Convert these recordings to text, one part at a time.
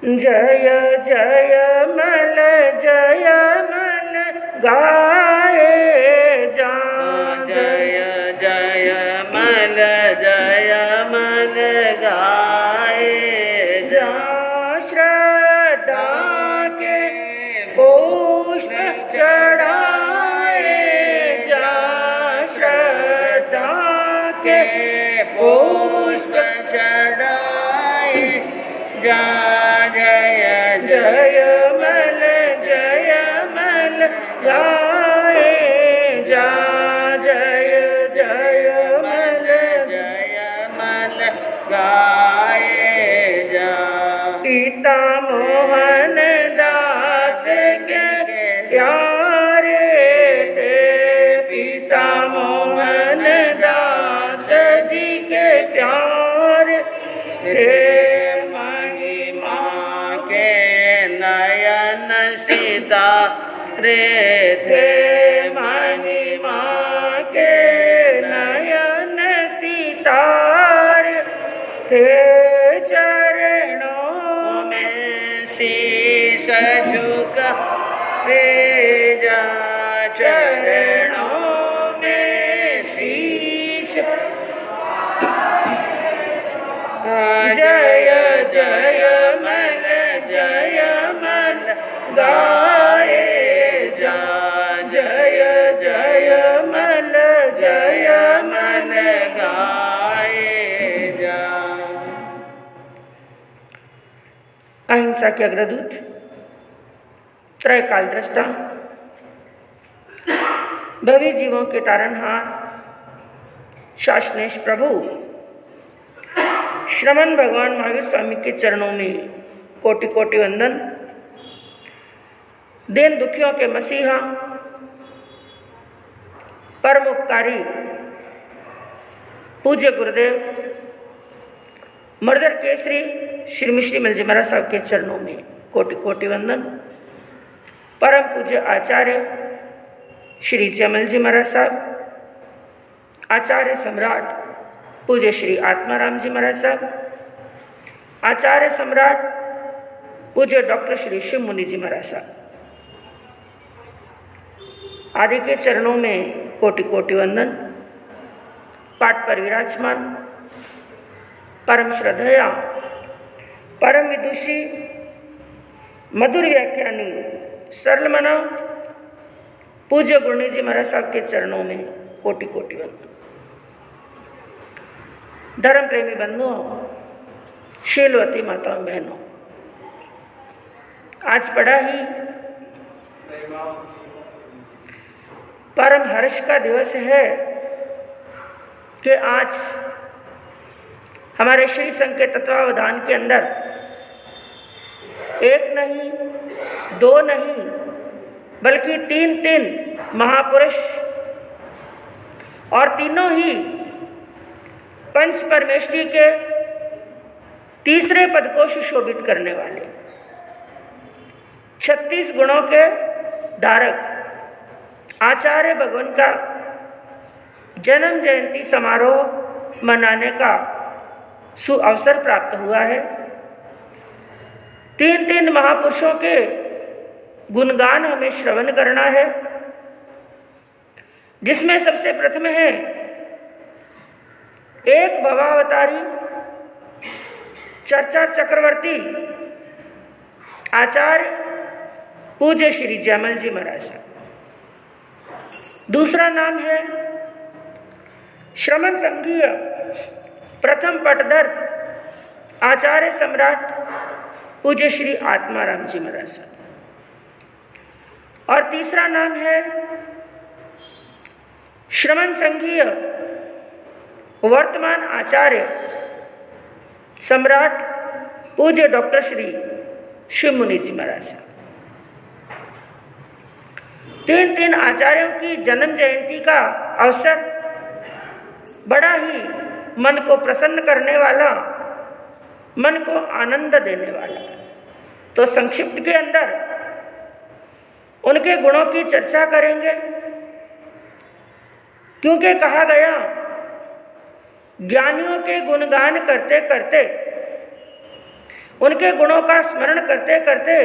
जय जय मल गाए जा। जय जय मल गाए जा। श्रद्धा के पुष्प चढ़ाए जा। श्रद्धा के पुष्प चढ़ाए जा। जय जय मल गाए जा। जय जय मल गाए जा। पिता मोहन दास के प्यारे थे। पिता मोहन दास जी के प्यारे थे। महिमा के नयन सीता रे थे। महिमा के नयन सितारे थे। चरणों में शीश झुका रे जा। चरणों में शीश। जय जय मल गाए जा। जय जय मल गाए जा। अहिंसा के अग्रदूत, त्रयकाल दृष्टा, भवी जीवों के तारनहार, शासनेश प्रभु श्रमण भगवान महावीर स्वामी के चरणों में कोटि कोटि वंदन। दीन दुखियों के मसीहा, परम उपकारी पूज्य गुरुदेव मर्दर केसरी श्री मिश्री मिलजी महाराज साहब के चरणों में कोटि कोटि वंदन। परम पूज्य आचार्य श्री जयमल जी महाराज साहब, आचार्य सम्राट पूज्य श्री आत्माराम जी महाराज साहब, आचार्य सम्राट पूज्य डॉक्टर श्री शिव मुनि जी महाराज साहब आदि के चरणों में कोटि कोटि वंदन। पाठ पर विराजमान परम श्रद्धेया, परम विदुषी, मधुर व्याख्यानी, सरल मना पूज्य गुरु जी महाराज साहब के चरणों में कोटि कोटि वंदन। धर्म प्रेमी बंधुओं, शीलवती माताओं बहनों, आज बड़ा ही परम हर्ष का दिवस है कि आज हमारे श्री संघ के तत्वावधान के अंदर एक नहीं, दो नहीं, बल्कि तीन महापुरुष, और तीनों ही पंच परमेष्टि के तीसरे पद को सुशोभित करने वाले 36 गुणों के धारक आचार्य भगवान का जन्म जयंती समारोह मनाने का सुअवसर प्राप्त हुआ है। तीन महापुरुषों के गुणगान हमें श्रवण करना है, जिसमें सबसे प्रथम है एक भवावतारी चर्चा चक्रवर्ती आचार्य पूज्य श्री जयमल जी महाराज साहब। दूसरा नाम है श्रमण संघीय प्रथम पटधर आचार्य सम्राट पूज्य श्री आत्माराम जी महाराज साहब। और तीसरा नाम है श्रमण संघीय वर्तमान आचार्य सम्राट पूज्य डॉक्टर श्री शिव मुनि जी महाराज साहब। तीन आचार्यों की जन्म जयंती का अवसर बड़ा ही मन को प्रसन्न करने वाला, मन को आनंद देने वाला। तो संक्षिप्त के अंदर उनके गुणों की चर्चा करेंगे, क्योंकि कहा गया ज्ञानियों के गुणगान करते करते उनके गुणों का स्मरण करते करते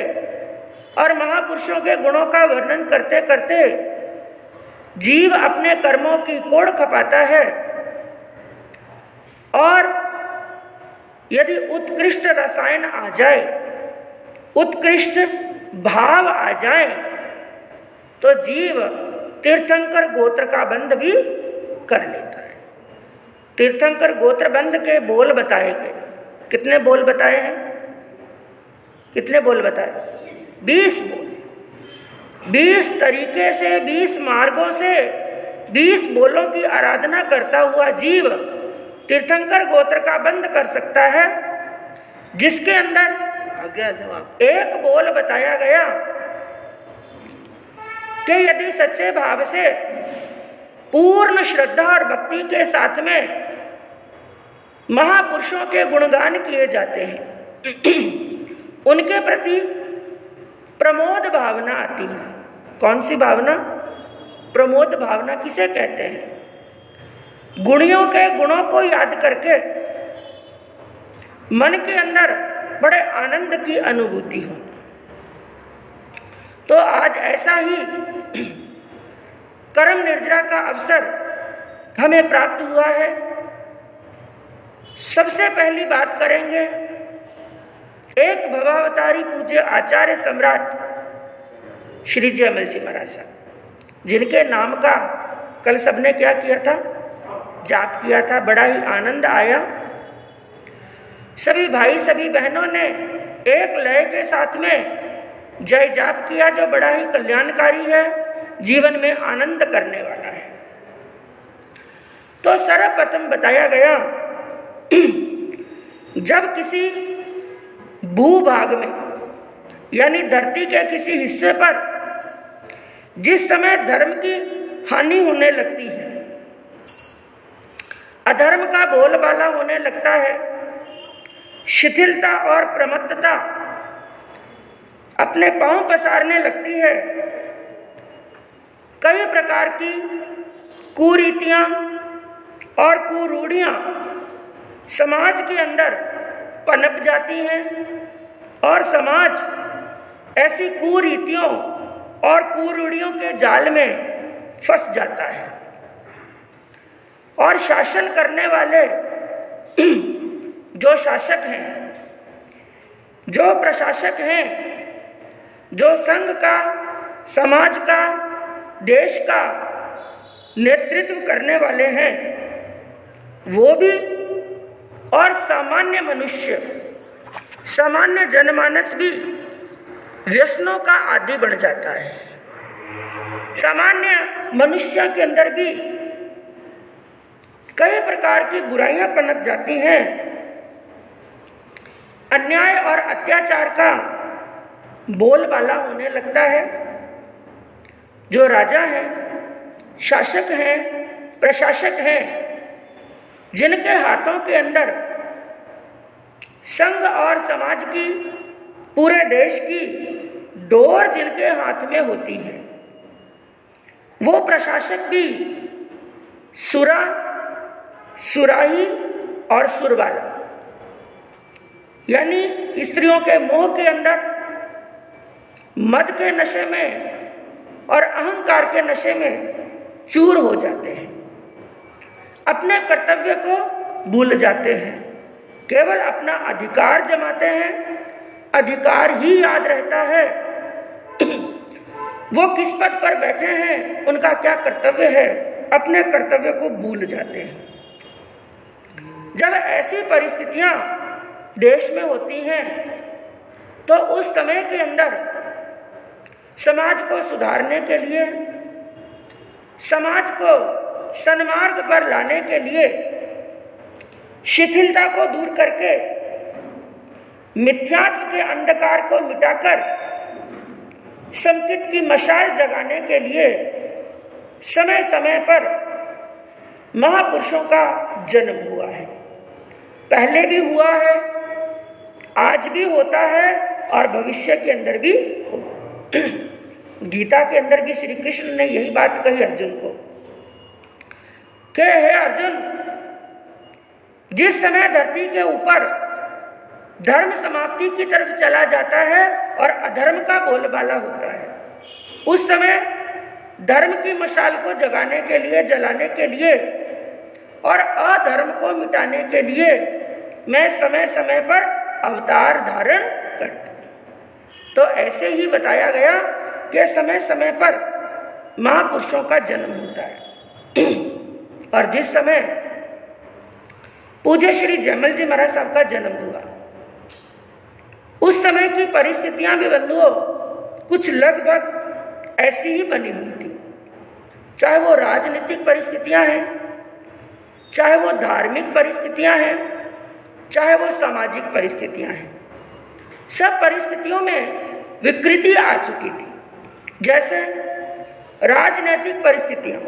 और महापुरुषों के गुणों का वर्णन करते करते जीव अपने कर्मों की कोड़ खपाता है। और यदि उत्कृष्ट रसायन आ जाए, उत्कृष्ट भाव आ जाए, तो जीव तीर्थंकर गोत्र का बंध भी कर लेता है। तीर्थंकर गोत्र बंध के बोल बताए गए। कितने बोल बताए हैं? कितने बोल बताए? 20 बोल। 20 तरीके से, 20 मार्गों से 20 बोलों की आराधना करता हुआ जीव तीर्थंकर गोत्र का बंध कर सकता है, जिसके अंदर एक बोल बताया गया कि यदि सच्चे भाव से पूर्ण श्रद्धा और भक्ति के साथ में महापुरुषों के गुणगान किए जाते हैं, उनके प्रति प्रमोद भावना आती है। कौन सी भावना? प्रमोद भावना किसे कहते हैं? गुणियों के गुणों को याद करके मन के अंदर बड़े आनंद की अनुभूति हो। तो आज ऐसा ही कर्म निर्जरा का अवसर हमें प्राप्त हुआ है। सबसे पहली बात करेंगे एक भवावतारी पूज्य आचार्य सम्राट श्री जयमल जी महाराज साहब, जिनके नाम का कल सबने क्या किया था? जाप किया था। बड़ा ही आनंद आया। सभी भाई सभी बहनों ने एक लय के साथ में जय जाप किया, जो बड़ा ही कल्याणकारी है, जीवन में आनंद करने वाला है। तो सर्वप्रथम बताया गया, जब किसी भूभाग में यानी धरती के किसी हिस्से पर जिस समय धर्म की हानि होने लगती है, अधर्म का बोलबाला होने लगता है, शिथिलता और प्रमत्तता अपने पांव पसारने लगती है, कई प्रकार की कुरीतियां और कुरूढ़ियां समाज के अंदर पनप जाती हैं और समाज ऐसी कुरीतियों और कुरूढ़ियों के जाल में फंस जाता है। और शासन करने वाले जो शासक हैं, जो प्रशासक हैं, जो संघ का, समाज का, देश का नेतृत्व करने वाले हैं, वो भी और सामान्य मनुष्य, सामान्य जनमानस भी व्यसनों का आदी बन जाता है। सामान्य मनुष्य के अंदर भी कई प्रकार की बुराइयां पनप जाती हैं। अन्याय और अत्याचार का बोलबाला होने लगता है। जो राजा हैं, शासक हैं, प्रशासक हैं, जिनके हाथों के अंदर संघ और समाज की, पूरे देश की डोर जिनके हाथ में होती है, वो प्रशासक भी सुरा, सुराही और सुरवाला, यानी स्त्रियों के मोह के अंदर, मद के नशे में और अहंकार के नशे में चूर हो जाते हैं। अपने कर्तव्य को भूल जाते हैं, केवल अपना अधिकार जमाते हैं। अधिकार ही याद रहता है। वो किस पद पर बैठे हैं, उनका क्या कर्तव्य है, अपने कर्तव्य को भूल जाते हैं। जब ऐसी परिस्थितियां देश में होती हैं, तो उस समय के अंदर समाज को सुधारने के लिए, समाज को सन्मार्ग पर लाने के लिए, शिथिलता को दूर करके, मिथ्यात्व के अंधकार को मिटाकर समचित की मशाल जगाने के लिए समय समय पर महापुरुषों का जन्म हुआ है। पहले भी हुआ है, आज भी होता है और भविष्य के अंदर भी होगा। गीता के अंदर भी श्री कृष्ण ने यही बात कही अर्जुन को कि हे अर्जुन, जिस समय धरती के ऊपर धर्म समाप्ति की तरफ चला जाता है और अधर्म का बोलबाला होता है, उस समय धर्म की मशाल को जगाने के लिए, जलाने के लिए और अधर्म को मिटाने के लिए मैं समय समय पर अवतार धारण करता हूं। तो ऐसे ही बताया गया कि समय समय पर महापुरुषों का जन्म होता है। और जिस समय पूज्य श्री जयमल जी महाराज साहब का जन्म हुआ, उस समय की परिस्थितियां भी बंधुओं कुछ लगभग ऐसी ही बनी हुई थी। चाहे वो राजनीतिक परिस्थितियां हैं, चाहे वो धार्मिक परिस्थितियां हैं, चाहे वो सामाजिक परिस्थितियां हैं, सब परिस्थितियों में विकृति आ चुकी थी। जैसे राजनीतिक परिस्थितियां,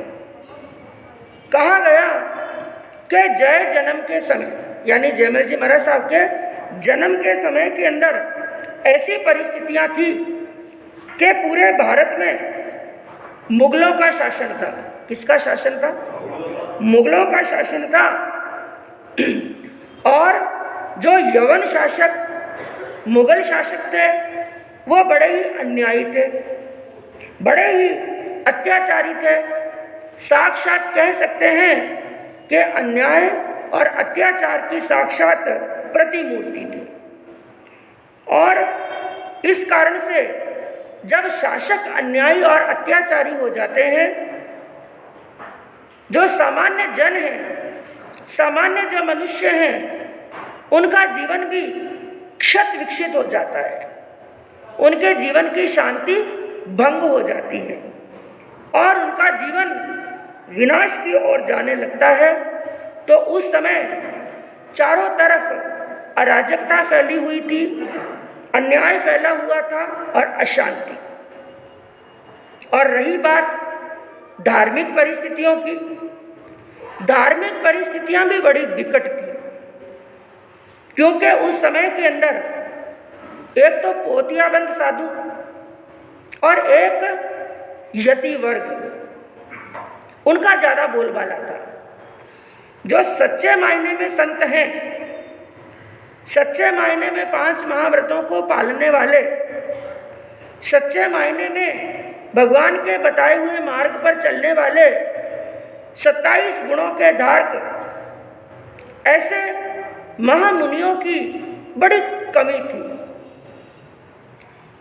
कहा गया कि जय जन्म के समय, यानी जयमल जी महाराज साहब के जन्म के समय के अंदर ऐसी परिस्थितियां थी कि पूरे भारत में मुगलों का शासन था। किसका शासन था? मुगलों का शासन था। और जो यवन शासक, मुगल शासक थे, वो बड़े ही अन्यायी थे, बड़े ही अत्याचारी थे। साक्षात कह सकते हैं कि अन्याय और अत्याचार की साक्षात प्रतिमूर्ति थी। और इस कारण से जब शासक अन्यायी और अत्याचारी हो जाते हैं, जो सामान्य जन हैं, सामान्य जो मनुष्य हैं, उनका जीवन भी क्षत विक्षित हो जाता है, उनके जीवन की शांति भंग हो जाती है और उनका जीवन विनाश की ओर जाने लगता है। तो उस समय चारों तरफ अराजकता फैली हुई थी, अन्याय फैला हुआ था और अशांति। और रही बात धार्मिक परिस्थितियों की, धार्मिक परिस्थितियां भी बड़ी विकट थी, क्योंकि उस समय के अंदर एक तो पोतियाबंद साधु और एक यति वर्ग, उनका ज्यादा बोलबाला था। जो सच्चे मायने में संत हैं, सच्चे मायने में 5 महाव्रतों को पालने वाले, सच्चे मायने में भगवान के बताए हुए मार्ग पर चलने वाले, 27 गुणों के धारक, ऐसे महामुनियों की बड़ी कमी थी।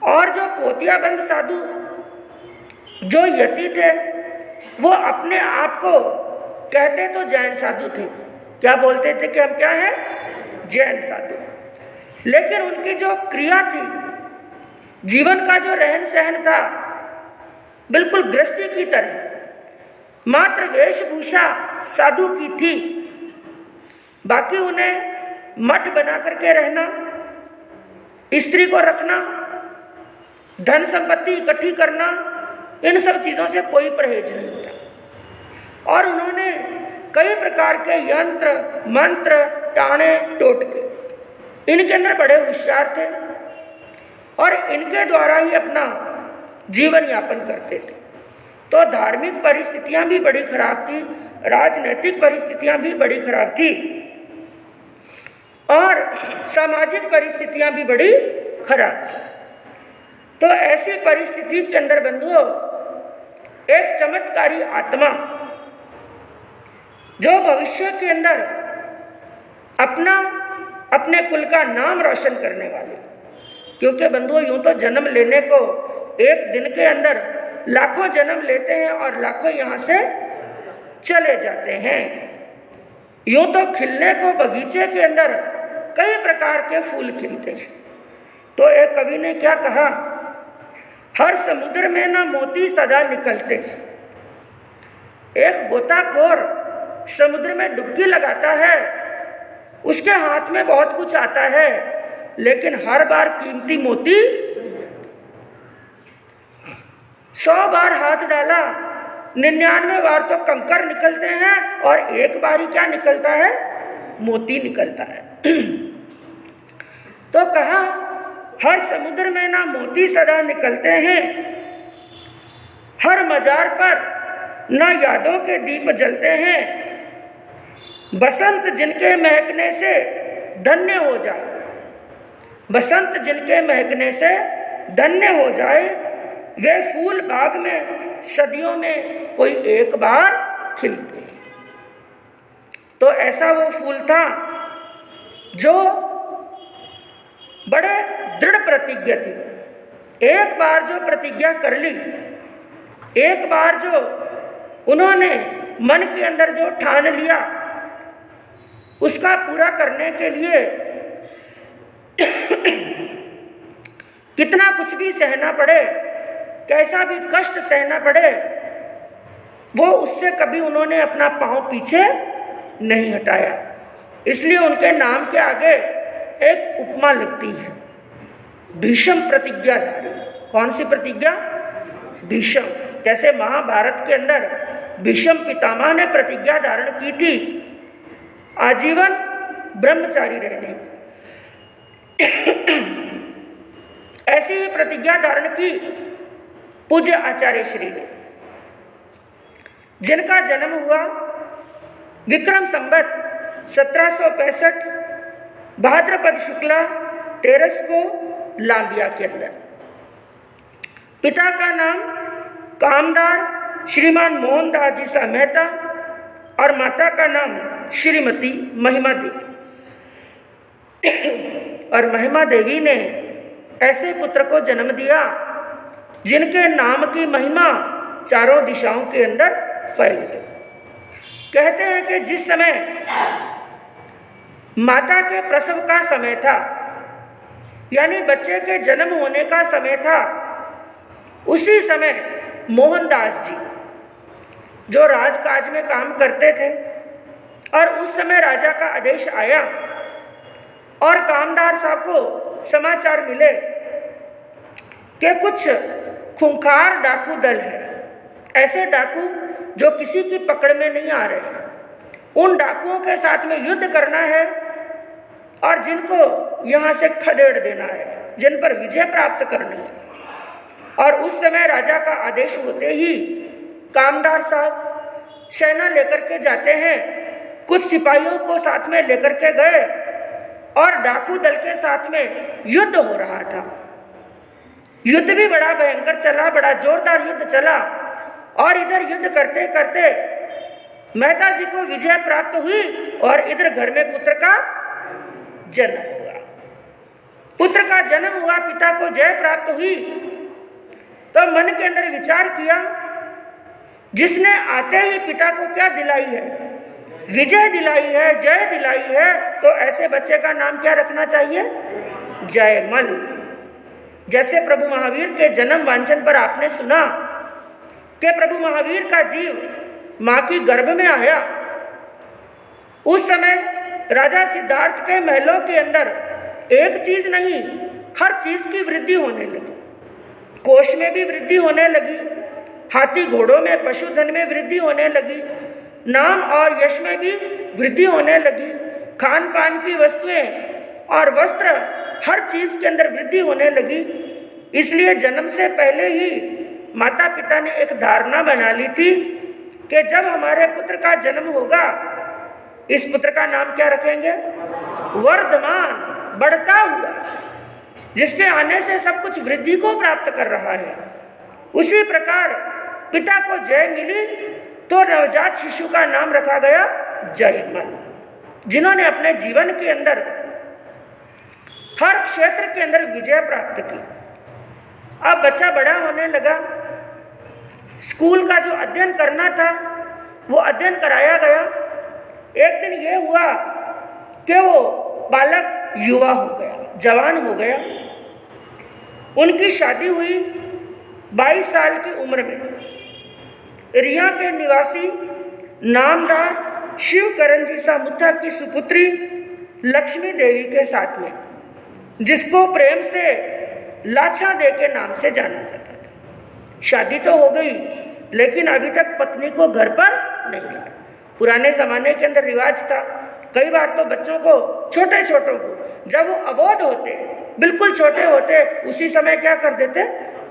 और जो पोतियाबंद साधु, जो यति थे, वो अपने आप को कहते तो जैन साधु थे। क्या बोलते थे कि हम क्या हैं? जैन साधु। लेकिन उनकी जो क्रिया थी, जीवन का जो रहन सहन था, बिल्कुल गृहस्थी की तरह, मात्र वेशभूषा साधु की थी। बाकी उन्हें मठ बना करके रहना, स्त्री को रखना, धन संपत्ति इकट्ठी करना, इन सब चीजों से कोई परहेज नहीं था। और उन्होंने कई प्रकार के यंत्र, मंत्र, टाणे, टोटके, इनके अंदर बड़े होशियार थे और इनके द्वारा ही अपना जीवन यापन करते थे। तो धार्मिक परिस्थितियां भी बड़ी खराब थी, राजनीतिक परिस्थितियां भी बड़ी खराब थी और सामाजिक परिस्थितियां भी बड़ी खराब थी। तो ऐसी परिस्थिति के अंदर बंधुओं, एक चमत्कारी आत्मा, जो भविष्य के अंदर अपने कुल का नाम रोशन करने वाले, क्योंकि बंधुओं यूं तो जन्म लेने को एक दिन के अंदर लाखों जन्म लेते हैं और लाखों यहाँ से चले जाते हैं। यूं तो खिलने को बगीचे के अंदर कई प्रकार के फूल खिलते हैं। तो एक कवि ने क्या कहा, हर समुद्र में ना मोती सदा निकलते। एक गोताखोर समुद्र में डुबकी लगाता है, उसके हाथ में बहुत कुछ आता है, लेकिन हर बार कीमती मोती 100 बार हाथ डाला, 99 बार तो कंकर निकलते हैं और एक बार ही क्या निकलता है? मोती निकलता है। तो कहा, हर समुद्र में ना मोती सदा निकलते हैं, हर मजार पर ना यादों के दीप जलते हैं, बसंत जिनके महकने से धन्य हो जाए, बसंत जिनके महकने से धन्य हो जाए, वे फूल बाग में सदियों में कोई एक बार खिलते। तो ऐसा वो फूल था जो बड़े दृढ़ प्रतिज्ञा थी। एक बार जो प्रतिज्ञा कर ली, एक बार जो उन्होंने मन के अंदर जो ठान लिया, उसका पूरा करने के लिए कितना कुछ भी सहना पड़े, कैसा भी कष्ट सहना पड़े, वो उससे कभी उन्होंने अपना पांव पीछे नहीं हटाया। इसलिए उनके नाम के आगे एक उपमा लगती है, भीष्म प्रतिज्ञाधारी। कौन सी प्रतिज्ञा? भीष्म। जैसे महाभारत के अंदर भीष्म पितामह ने प्रतिज्ञा धारण की थी आजीवन ब्रह्मचारी रहने, ऐसी ही प्रतिज्ञा धारण की पूज्य आचार्य श्री ने, जिनका जन्म हुआ विक्रम संवत 1765 भाद्रपद शुक्ला 13 को लांबिया के अंदर। पिता का नाम कामदार श्रीमान मोहनदास जी सा मेहता और माता का नाम श्रीमती महिमा देवी। और महिमा देवी ने ऐसे पुत्र को जन्म दिया जिनके नाम की महिमा चारों दिशाओं के अंदर फैल गई। कहते हैं कि जिस समय माता के प्रसव का समय था, यानी बच्चे के जन्म होने का समय था, उसी समय मोहनदास जी जो राजकाज में काम करते थे, और उस समय राजा का आदेश आया और कामदार साहब को समाचार मिले कि कुछ खूंखार डाकू दल है, ऐसे डाकू जो किसी की पकड़ में नहीं आ रहे हैं, उन डाकुओं के साथ में युद्ध करना है और जिनको यहाँ से खदेड़ देना है, जिन पर विजय प्राप्त करनी है। और उस समय राजा का आदेश होते ही कामदार साहब सेना लेकर के जाते हैं, कुछ सिपाहियों को साथ में लेकर के गए और डाकू दल के साथ में युद्ध हो रहा था। युद्ध भी बड़ा भयंकर चला, बड़ा जोरदार युद्ध चला, और इधर युद्ध करते करते मेहता जी को विजय प्राप्त हुई और इधर घर में पुत्र का जन्म हुआ। पुत्र का जन्म हुआ, पिता को जय प्राप्त हुई। तो मन के अंदर विचार किया, जिसने आते ही पिता को क्या दिलाई है? विजय दिलाई है, जय दिलाई है, तो ऐसे बच्चे का नाम क्या रखना चाहिए? जयमल। जैसे प्रभु महावीर के जन्म वांछन पर आपने सुना कि प्रभु महावीर का जीव मां की गर्भ में आया, उस समय राजा सिद्धार्थ के महलों के अंदर एक चीज नहीं, हर चीज की वृद्धि होने लगी। कोष में भी वृद्धि होने लगी, हाथी घोड़ों में, पशुधन में वृद्धि होने लगी, नाम और यश में भी वृद्धि होने लगी, खान पान की वस्तुएं और वस्त्र, हर चीज के अंदर वृद्धि होने लगी। इसलिए जन्म से पहले ही माता पिता ने एक धारणा बना ली थी कि जब हमारे पुत्र का जन्म होगा, इस पुत्र का नाम क्या रखेंगे? वर्धमान, बढ़ता हुआ, जिसके आने से सब कुछ वृद्धि को प्राप्त कर रहा है। उसी प्रकार पिता को जय मिली तो नवजात शिशु का नाम रखा गया जयमल, जिन्होंने अपने जीवन के अंदर हर क्षेत्र के अंदर विजय प्राप्त की। अब बच्चा बड़ा होने लगा, स्कूल का जो अध्ययन करना था वो अध्ययन कराया गया। एक दिन ये हुआ कि वो बालक युवा हो गया, जवान हो गया। उनकी शादी हुई 22 साल की उम्र में रिया के निवासी नामदार शिवकरण जी सामुद्धा की सुपुत्री लक्ष्मी देवी के साथ में, जिसको प्रेम से लाछा दे के नाम से जाना जाता था। शादी तो हो गई, लेकिन अभी तक पत्नी को घर पर नहीं लाया। पुराने जमाने के अंदर रिवाज था, कई बार तो बच्चों को, छोटे छोटों को, जब वो अबोध होते, बिल्कुल छोटे होते, उसी समय क्या कर देते?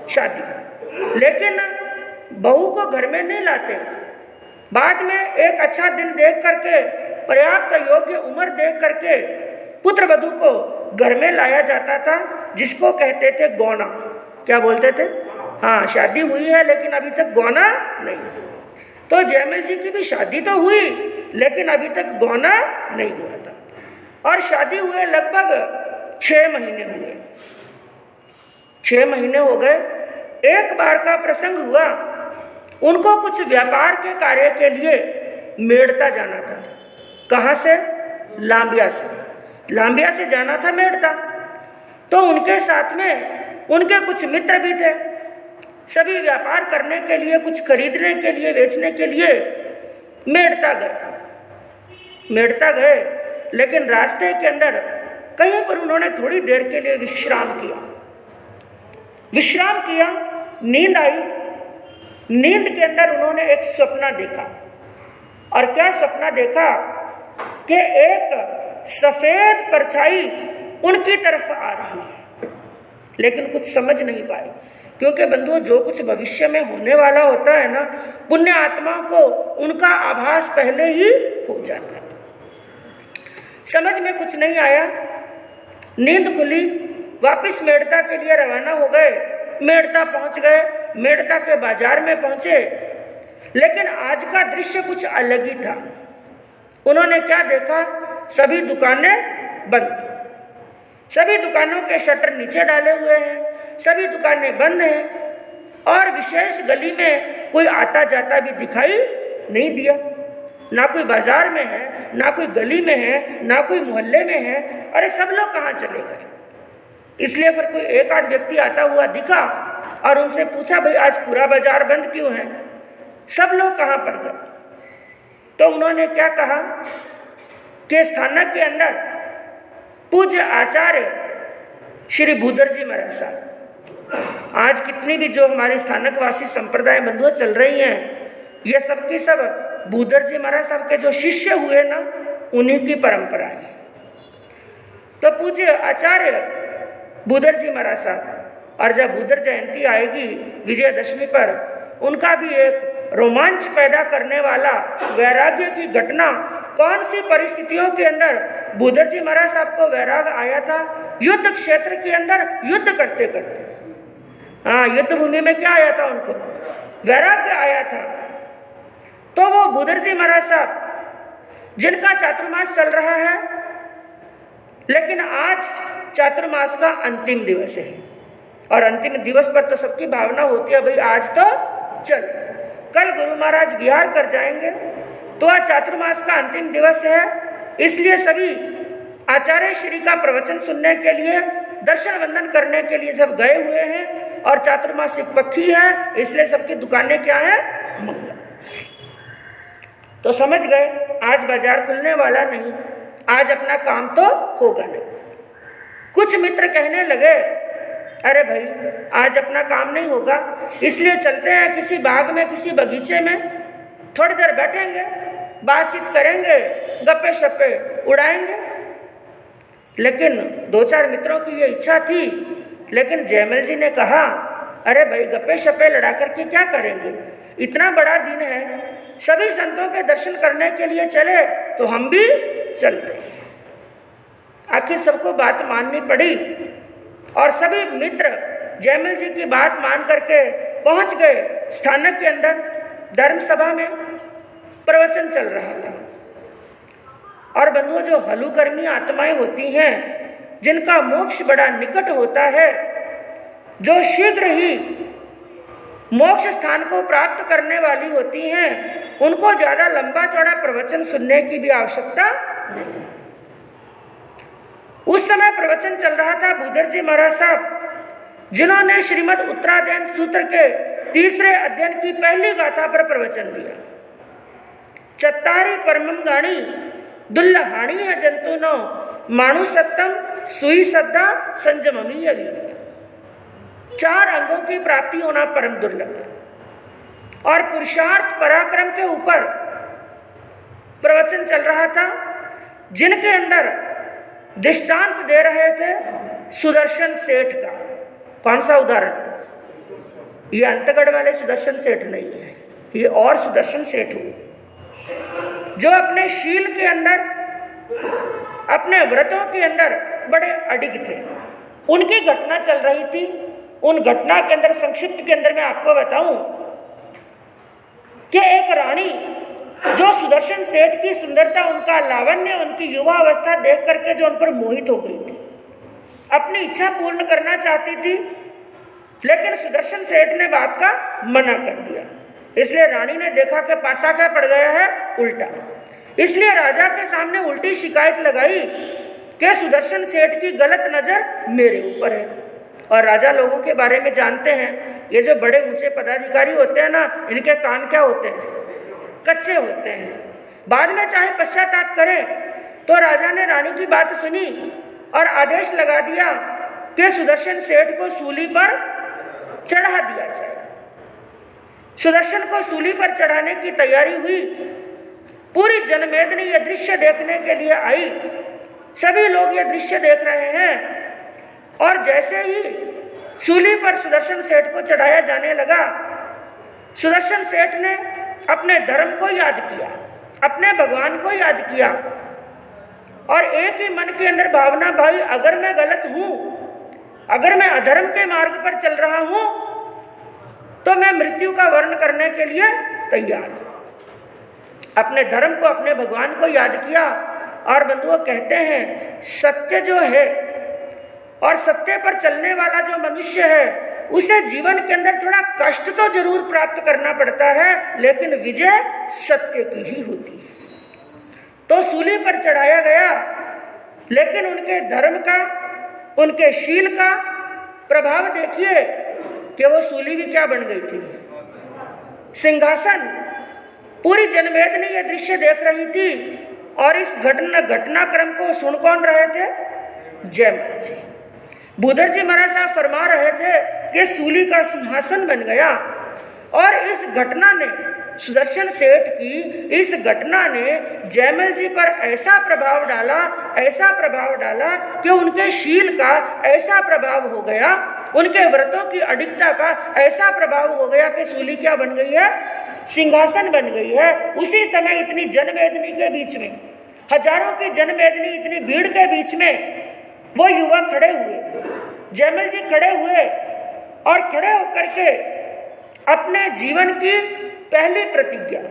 शादी। लेकिन बहू को घर में नहीं लाते, बाद में एक अच्छा दिन देख करके, पर्याप्त योग्य उम्र देख करके पुत्र वधू को घर में लाया जाता था, जिसको कहते थे गौना। क्या बोलते थे? हाँ, शादी हुई है लेकिन अभी तक गौना नहीं। तो जयमल जी की भी शादी तो हुई लेकिन अभी तक गौना नहीं हुआ था। और शादी हुए लगभग 6 महीने हुए। 6 महीने हो गए। एक बार का प्रसंग हुआ, उनको कुछ व्यापार के कार्य के लिए मेड़ता जाना था। कहाँ से? लांबिया से। लांबिया से जाना था मेड़ता। तो उनके साथ में उनके कुछ मित्र भी थे। सभी व्यापार करने के लिए, कुछ खरीदने के लिए, बेचने के लिए मेड़ता गए। मेड़ता गए लेकिन रास्ते के अंदर कहीं पर उन्होंने थोड़ी देर के लिए विश्राम किया। विश्राम किया, नींद आई। नींद के अंदर उन्होंने एक सपना देखा। और क्या सपना देखा कि एक सफेद परछाई उनकी तरफ आ रही है, लेकिन कुछ समझ नहीं पाई। क्योंकि बंधुओं, जो कुछ भविष्य में होने वाला होता है ना, पुण्य आत्मा को उनका आभास पहले ही हो जाता है। समझ में कुछ नहीं आया। नींद खुली, वापस मेड़ता के लिए रवाना हो गए। मेड़ता पहुंच गए, मेड़ता के बाजार में पहुंचे, लेकिन आज का दृश्य कुछ अलग ही था। उन्होंने क्या देखा? सभी दुकानें बंद, सभी दुकानों के शटर नीचे डाले हुए हैं, सभी दुकानें बंद हैं और विशेष गली में कोई आता जाता भी दिखाई नहीं दिया। ना कोई बाजार में है, ना कोई गली में है, ना कोई मोहल्ले में है। अरे सब लोग कहाँ चले गए? इसलिए फिर कोई एक आध व्यक्ति आता हुआ दिखा और उनसे पूछा, भाई आज पूरा बाजार बंद क्यों है? सब लोग कहाँ पर गए? तो उन्होंने क्या कहा कि स्थानक के अंदर पूज्य आचार्य श्री भूधर जी महाराज साहब, आज कितनी भी जो हमारे स्थानकवासी संप्रदाय बंधुएं चल रही हैं, ये सब की सब भूधर जी महाराज साहब के जो शिष्य हुए ना, उन्हीं की परंपरा है। तो पूज्य आचार्य भूधर जी महाराज साहब, और जब भूधर जयंती आएगी विजयदशमी पर, उनका भी एक रोमांच पैदा करने वाला वैराग्य की घटना, कौन सी परिस्थितियों के अंदर भूधर जी महाराज साहब को वैराग आया था? युद्ध क्षेत्र के अंदर युद्ध करते करते। हाँ, युद्ध भूमि में क्या आया था? उनको वैराग्य आया था। तो वो भूधर जी महाराज साहब जिनका चातुर्मास चल रहा है, लेकिन आज चातुर्मास का अंतिम दिवस है और अंतिम दिवस पर तो सबकी भावना होती है, भाई आज तो चल, कल गुरु महाराज विहार कर जाएंगे। तो आज चातुर्मास का अंतिम दिवस है, इसलिए सभी आचार्य श्री का प्रवचन सुनने के लिए, दर्शन वंदन करने के लिए सब गए हुए हैं। और चातुर्मासिक पक्षी है, इसलिए सबकी दुकानें क्या है? मंगल। तो समझ गए आज बाजार खुलने वाला नहीं, आज अपना काम तो होगा नहीं। कुछ मित्र कहने लगे, अरे भाई आज अपना काम नहीं होगा, इसलिए चलते हैं किसी बाग में, किसी बगीचे में, थोड़ी देर बैठेंगे, बातचीत करेंगे, गप्पे शप्पे उड़ाएंगे। लेकिन 2-4 मित्रों की ये इच्छा थी, लेकिन जयमल जी ने कहा, अरे भाई गप्पे शप्पे लड़ा करके क्या करेंगे? इतना बड़ा दिन है, सभी संतों के दर्शन करने के लिए चले तो हम भी चल रहे। आखिर सबको बात माननी पड़ी और सभी मित्र जयमल जी की बात मान करके पहुंच गए स्थानक के अंदर। धर्म सभा में प्रवचन चल रहा था और बंधुओं, जो हलुकर्मी आत्माएं होती हैं, जिनका मोक्ष बड़ा निकट होता है, जो शीघ्र ही मोक्ष स्थान को प्राप्त करने वाली होती हैं, उनको ज्यादा लंबा चौड़ा प्रवचन सुनने की भी आवश्यकता नहीं। उस समय प्रवचन चल रहा था भूधर जी महाराज साहब, जिन्होंने श्रीमद् उत्तराध्ययन सूत्र के 3रे अध्ययन की पहली गाथा पर प्रवचन दिया। चत्तारी परमम गाणी दुल्लहाणी है जंतुनो, माणु सत्तम सुई सद्दा संजममी अवीर। 4 अंगों की प्राप्ति होना परम दुर्लभ है। और पुरुषार्थ पराक्रम के ऊपर प्रवचन चल रहा था, जिनके अंदर दृष्टांत दे रहे थे सुदर्शन सेठ का। कौन सा उदाहरण? ये अंतगढ़ वाले सुदर्शन सेठ नहीं है, ये और सुदर्शन सेठ हुए, जो अपने शील के अंदर, अपने व्रतों के अंदर बड़े अडिग थे। उनकी घटना चल रही थी। उन घटना के अंदर संक्षिप्त के अंदर मैं आपको बताऊं कि एक रानी जो सुदर्शन सेठ की सुंदरता, उनका लावण्य, उनकी युवा अवस्था देख करके जो उन पर मोहित हो गई थी, अपनी इच्छा पूर्ण करना चाहती थी, लेकिन सुदर्शन सेठ ने बात का मना कर दिया। इसलिए रानी ने देखा कि पासा क्या पड़ गया है, उल्टा। इसलिए राजा के सामने उल्टी शिकायत लगाई कि सुदर्शन सेठ की गलत नजर मेरे ऊपर है। और राजा लोगों के बारे में जानते हैं, ये जो बड़े ऊंचे पदाधिकारी होते हैं ना, इनके कान क्या होते हैं, कच्चे होते हैं। बाद में चाहे पश्चाताप करें, तो राजा ने रानी की बात सुनी और आदेश लगा दिया कि सुदर्शन सेठ को सूली पर चढ़ा दिया जाए। सुदर्शन को सूली पर चढ़ाने की तैयारी हुई। पूरी जनमेदनी यह दृश्य देखने के लिए आई। सभी लोग यह दृश्य देख रहे हैं। और जैसे ही सूली पर सुदर्शन सेठ को चढ़ाया जाने लगा, सुदर्शन सेठ ने अपने धर्म को याद किया, अपने भगवान को याद किया और एक ही मन के अंदर भावना, भाई अगर मैं गलत हूं, अगर मैं अधर्म के मार्ग पर चल रहा हूं, तो मैं मृत्यु का वर्ण करने के लिए तैयार हूं। अपने धर्म को, अपने भगवान को याद किया। और बंधुओं, कहते हैं सत्य जो है और सत्य पर चलने वाला जो मनुष्य है, उसे जीवन के अंदर थोड़ा कष्ट तो जरूर प्राप्त करना पड़ता है, लेकिन विजय सत्य की ही होती है। तो सूली पर चढ़ाया गया, लेकिन उनके धर्म का, उनके शील का प्रभाव देखिए कि वो सूली भी क्या बन गई थी, सिंहासन। पूरी जनमेदनी ये दृश्य देख रही थी और इस घटनाक्रम को सुन कौन रहे थे, जयमल जी। भूधर जी महाराज साहब फरमा रहे थे कि सूली का सिंहासन बन गया। और इस घटना ने, सुदर्शन सेठ की इस घटना ने जयमल जी पर ऐसा प्रभाव डाला, ऐसा प्रभाव डाला कि उनके शील का ऐसा प्रभाव हो गया, उनके व्रतों की अडिगता का ऐसा प्रभाव हो गया कि सूली क्या बन गई है, सिंहासन बन गई है। उसी समय इतनी जनमेदनी के बीच में, हजारों की जनमेदनी, इतनी भीड़ के बीच में वो युवक खड़े हुए, जयमल जी खड़े हुए और खड़े होकर के अपने जीवन की पहली प्रतिज्ञा,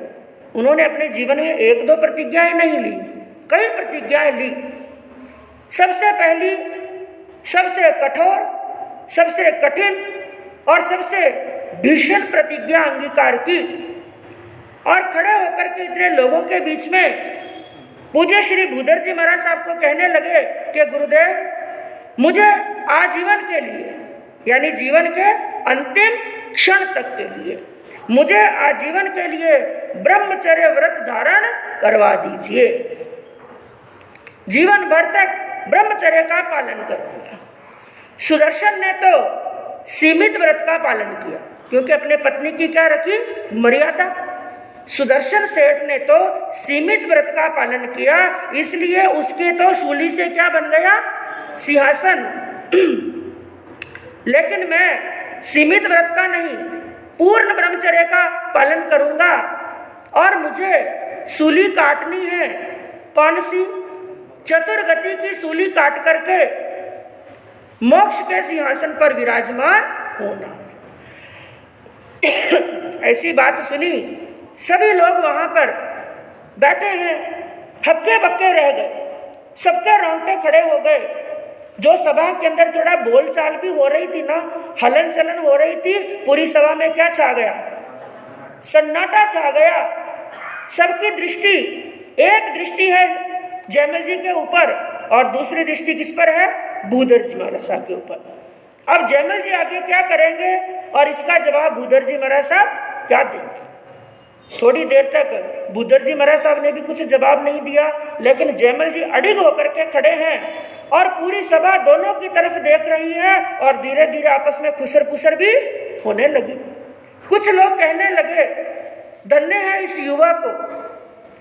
उन्होंने अपने जीवन में 1-2 प्रतिज्ञाएं नहीं ली, कई प्रतिज्ञाएं ली। सबसे पहली, सबसे कठोर, सबसे कठिन और सबसे भीषण प्रतिज्ञा अंगीकार की। और खड़े होकर के इतने लोगों के बीच में पूज्य श्री भूधर जी महाराज साहब को कहने लगे कि गुरुदेव, मुझे आजीवन के लिए, यानी जीवन के अंतिम क्षण तक के लिए, मुझे आजीवन के लिए ब्रह्मचर्य व्रत धारण करवा दीजिए। जीवन भर तक ब्रह्मचर्य का पालन करूंगा। सुदर्शन ने तो सीमित व्रत का पालन किया, क्योंकि अपने पत्नी की क्या रखी, मर्यादा। सुदर्शन सेठ ने तो सीमित व्रत का पालन किया, इसलिए उसके तो सूली से क्या बन गया, सिंहासन। लेकिन मैं सीमित व्रत का नहीं, पूर्ण ब्रह्मचर्य का पालन करूंगा। और मुझे सूली काटनी है, कौन सी, चतुर्गति की सूली काट करके मोक्ष के सिंहासन पर विराजमान होना। ऐसी बात सुनी, सभी लोग वहां पर बैठे हैं, हक्के बक्के रह गए, सबके रोंगटे खड़े हो गए। जो सभा के अंदर थोड़ा बोलचाल भी हो रही थी ना, हलन चलन हो रही थी, पूरी सभा में क्या छा गया, सन्नाटा छा गया। सबकी दृष्टि, एक दृष्टि है जयमल जी के ऊपर और दूसरी दृष्टि किस पर है, भूधर जी महाराज साहब के ऊपर। अब जयमल जी आगे क्या करेंगे और इसका जवाब भूधर जी महाराज साहब क्या देंगे। थोड़ी देर तक भूधर जी महाराज साहब ने भी कुछ जवाब नहीं दिया, लेकिन जयमल जी अडिग होकर के खड़े हैं और पूरी सभा दोनों की तरफ देख रही है और धीरे धीरे आपस में खुसर पुसर भी होने लगी। कुछ लोग कहने लगे, धन्य है इस युवा को,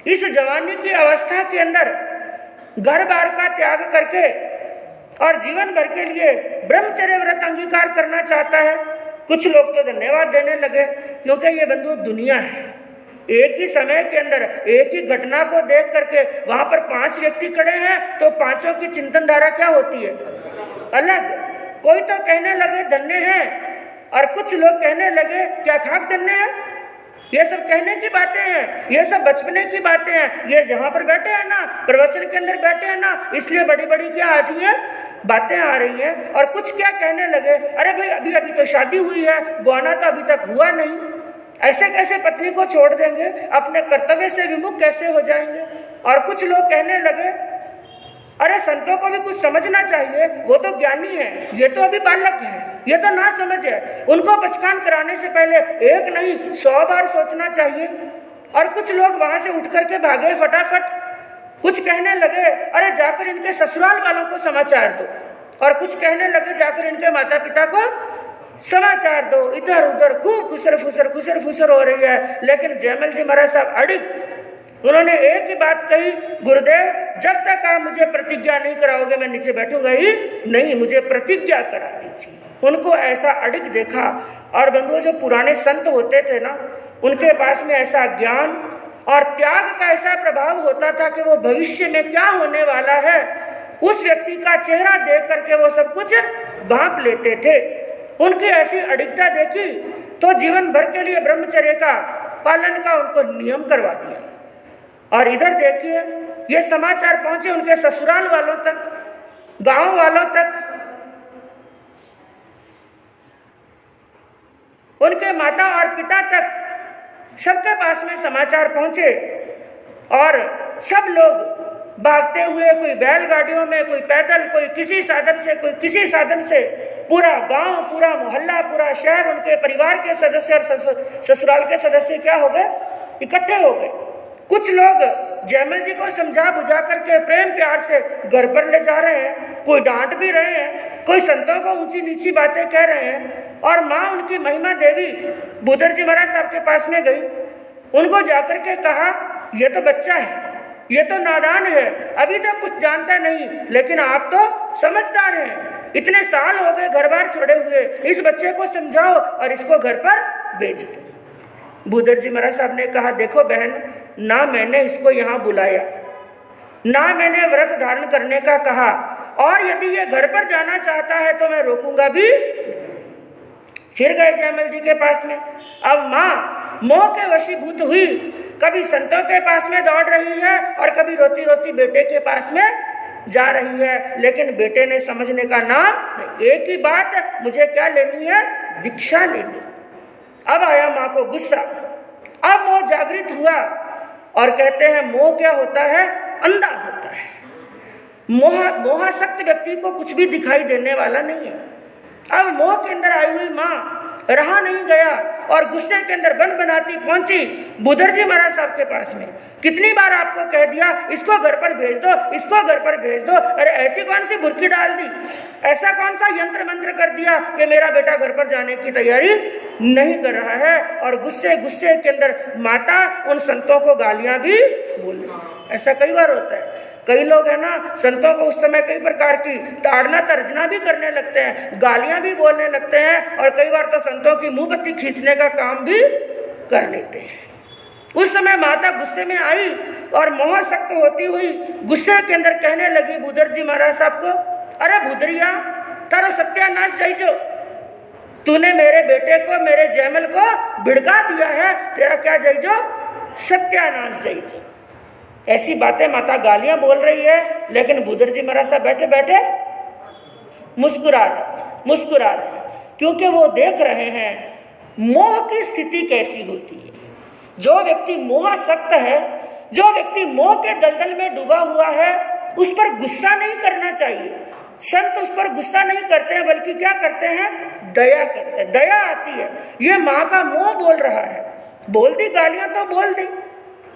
इस जवानी की अवस्था के अंदर घर बार का त्याग करके और जीवन भर के लिए ब्रह्मचर्य व्रत अंगीकार करना चाहता है। कुछ लोग तो धन्यवाद देने लगे, क्योंकि ये बंधु दुनिया है, एक ही समय के अंदर एक ही घटना को देख करके वहां पर 5 व्यक्ति खड़े हैं तो पांचों की चिंतन धारा क्या होती है? अलग। कोई तो कहने लगे धन्य है और कुछ लोग कहने लगे क्या खाक धन्य है। ये सब कहने की बातें हैं, ये सब बचपने की बातें हैं। ये जहां पर बैठे हैं ना, प्रवचन के अंदर बैठे हैं ना, इसलिए बड़ी बड़ी क्या आती है बातें आ रही हैं। और कुछ क्या कहने लगे, अरे भाई अभी अभी तो शादी हुई है, गौना तो अभी तक हुआ नहीं, ऐसे कैसे पत्नी को छोड़ देंगे, अपने कर्तव्य से विमुख कैसे हो जाएंगे। और कुछ लोग कहने लगे अरे संतों को भी कुछ समझना चाहिए, वो तो ज्ञानी है, ये तो अभी बालक है, ये तो ना समझ है, उनको बचकान कराने से पहले एक नहीं 100 बार सोचना चाहिए। और कुछ लोग वहां से उठ करके भागे फटाफट। कुछ कहने लगे अरे जाकर इनके ससुराल वालों को समाचार दो, और कुछ कहने लगे जाकर इनके माता पिता को समाचार दो। इधर उधर खूब खुसर फुसर हो रही है। लेकिन जयमल जी महाराज साहब अड़िग, उन्होंने एक ही बात कही, गुरुदेव जब तक आप मुझे प्रतिज्ञा नहीं कराओगे मैं नीचे बैठूंगा ही नहीं, मुझे प्रतिज्ञा करा दीजिए। उनको ऐसा अड़िग देखा। और बंधुओं, जो पुराने संत होते थे ना, उनके पास में ऐसा ज्ञान और त्याग का ऐसा प्रभाव होता था कि वो भविष्य में क्या होने वाला है उस व्यक्ति का चेहरा देख करके वो सब कुछ भांप लेते थे। उनकी ऐसी अडिगता देखी तो जीवन भर के लिए ब्रह्मचर्य का पालन का उनको नियम करवा दिया। और इधर देखिए, ये समाचार पहुंचे उनके ससुराल वालों तक, गांव वालों तक, उनके माता और पिता तक, सबके पास में समाचार पहुंचे। और सब लोग भागते हुए, कोई बैलगाड़ियों में, कोई पैदल, कोई किसी साधन से, कोई किसी साधन से, पूरा गांव, पूरा मोहल्ला, पूरा शहर, उनके परिवार के सदस्य और ससुराल के सदस्य क्या हो गए, इकट्ठे हो गए। कुछ लोग जयमल जी को समझा बुझा करके प्रेम प्यार से घर पर ले जा रहे हैं, कोई डांट भी रहे हैं, कोई संतों को ऊंची नीची बातें कह रहे हैं। और माँ उनकी महिमा देवी बुदर जी महाराज साहब के पास में गई, उनको जाकर के कहा ये तो बच्चा है, ये तो नादान है, अभी तो कुछ जानता नहीं, लेकिन आप तो समझदार हैं, इतने साल हो गए घर बार छोड़े हुए, इस बच्चे को समझाओ और इसको घर पर भेज दो। बुदर जी महाराज साहब ने कहा देखो बहन, ना मैंने इसको यहाँ बुलाया, ना मैंने व्रत धारण करने का कहा, और यदि ये घर पर जाना चाहता है तो मैं रोकूंगा भी। फिर गए जयमल जी के पास में। अब माँ मोह के वशीभूत हुई, कभी संतों के पास में दौड़ रही है और कभी रोती रोती बेटे के पास में जा रही है। लेकिन बेटे ने समझने का नाम, एक ही बात, मुझे क्या लेनी है, दीक्षा लेनी। अब आया माँ को गुस्सा, अब मोह जागृत हुआ। और कहते हैं मोह क्या होता है, अंधा होता है। मोहासक्त व्यक्ति को कुछ भी दिखाई देने वाला नहीं है। अब मोह के अंदर आई हुई माँ रहा नहीं गया और गुस्से के अंदर बन बनाती पहुंची बुदर जी महाराज साहब के पास में। कितनी बार आपको कह दिया इसको घर पर भेज दो, इसको घर पर भेज दो, अरे ऐसी कौन सी बुर्की डाल दी, ऐसा कौन सा यंत्र मंत्र कर दिया कि मेरा बेटा घर पर जाने की तैयारी नहीं कर रहा है। और गुस्से गुस्से के अंदर माता उन संतों को गालियां भी बोल, ऐसा कई बार होता है। कई लोग है ना संतों को उस समय कई प्रकार की ताड़ना तर्जना भी करने लगते हैं, गालियां भी बोलने लगते हैं, और कई बार तो संतों की मुंह पत्ती खींचने का काम भी कर लेते हैं। उस समय माता गुस्से में आई और मोहासक्त होती हुई गुस्से के अंदर कहने लगी बुदर जी महाराज साहब को, अरे बुदरिया तारो सत्यानाश जाइजो, तूने मेरे बेटे को, मेरे जयमल को भिड़का दिया है, तेरा क्या जाइजो, सत्यानाश जाइजो। ऐसी बातें माता गालियां बोल रही है, लेकिन बुदर जी महाराज साहब बैठे बैठे मुस्कुरा रहे, क्योंकि वो देख रहे हैं मोह की स्थिति कैसी होती है। जो व्यक्ति मोहासक्त है, जो व्यक्ति मोह के दलदल में डूबा हुआ है, उस पर गुस्सा नहीं करना चाहिए। संत उस पर गुस्सा नहीं करते हैं, बल्कि क्या करते हैं, दया करते हैं, दया आती है। ये माँ का मोह बोल रहा है, बोल दी गालियां तो बोल दी,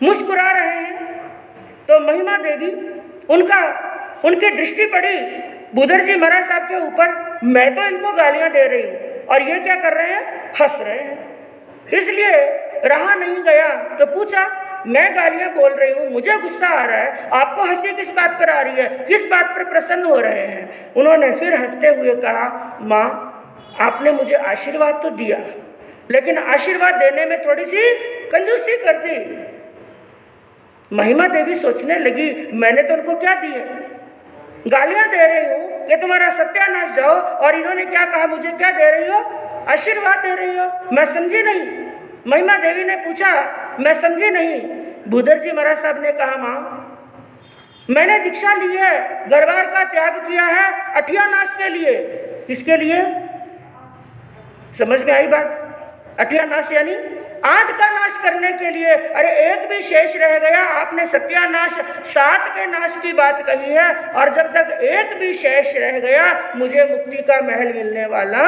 मुस्कुरा रहे हैं। तो महिमा देवी उनकी दृष्टि पड़ी बुदर जी महाराज साहब के ऊपर, मैं तो इनको गालियां दे रही हूं और ये क्या कर रहे हैं, हंस रहे हैं। इसलिए रहा नहीं गया तो पूछा, मैं गालियां बोल रही हूँ, मुझे गुस्सा आ रहा है, आपको हंसी किस बात पर आ रही है, किस बात पर प्रसन्न हो रहे हैं। उन्होंने फिर हंसते हुए कहा, माँ आपने मुझे आशीर्वाद तो दिया, लेकिन आशीर्वाद देने में थोड़ी सी कंजूसी कर दी। महिमा देवी सोचने लगी, मैंने तो उनको क्या दिए, गालियां दे रही हूं कि तुम्हारा सत्यानाश जाओ, और इन्होंने क्या कहा, मुझे क्या दे रही हो, आशीर्वाद दे रही हो। मैं समझी नहीं। महिमा देवी ने पूछा, मैं समझी नहीं। भूधर जी महाराज साहब ने कहा, मां मैंने दीक्षा ली है, घरबार का त्याग किया है अठियानाश के लिए। किसके लिए, समझ में आई बात? अठियानाश यानी आठ का नाश करने के लिए। अरे एक भी शेष रह गया, आपने सत्यानाश 7 के नाश की बात कही है, और जब तक एक भी शेष रह गया मुझे मुक्ति का महल मिलने वाला।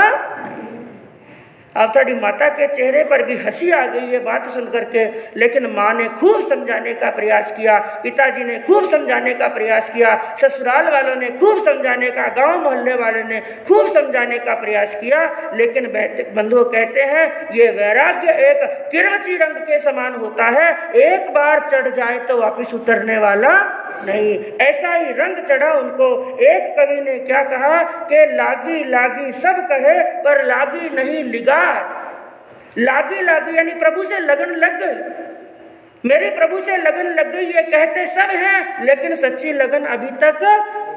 अब थोड़ी माता के चेहरे पर भी हंसी आ गई ये बात सुन करके, लेकिन माँ ने खूब समझाने का प्रयास किया, पिताजी ने खूब समझाने का प्रयास किया, ससुराल वालों ने खूब समझाने का, गांव मोहल्ले वालों ने खूब समझाने का प्रयास किया। लेकिन बंधुओं कहते हैं ये वैराग्य एक किरणची रंग के समान होता है, एक बार चढ़ जाए तो वापिस उतरने वाला नहीं। ऐसा ही रंग चढ़ा उनको। एक कवि ने क्या कहा कि लागी लागी सब कहे पर लागी नहीं लिगार। लागी लागी यानी प्रभु से लगन लग गई, मेरी प्रभु से लगन लग गई, ये कहते सब हैं, लेकिन सच्ची लगन अभी तक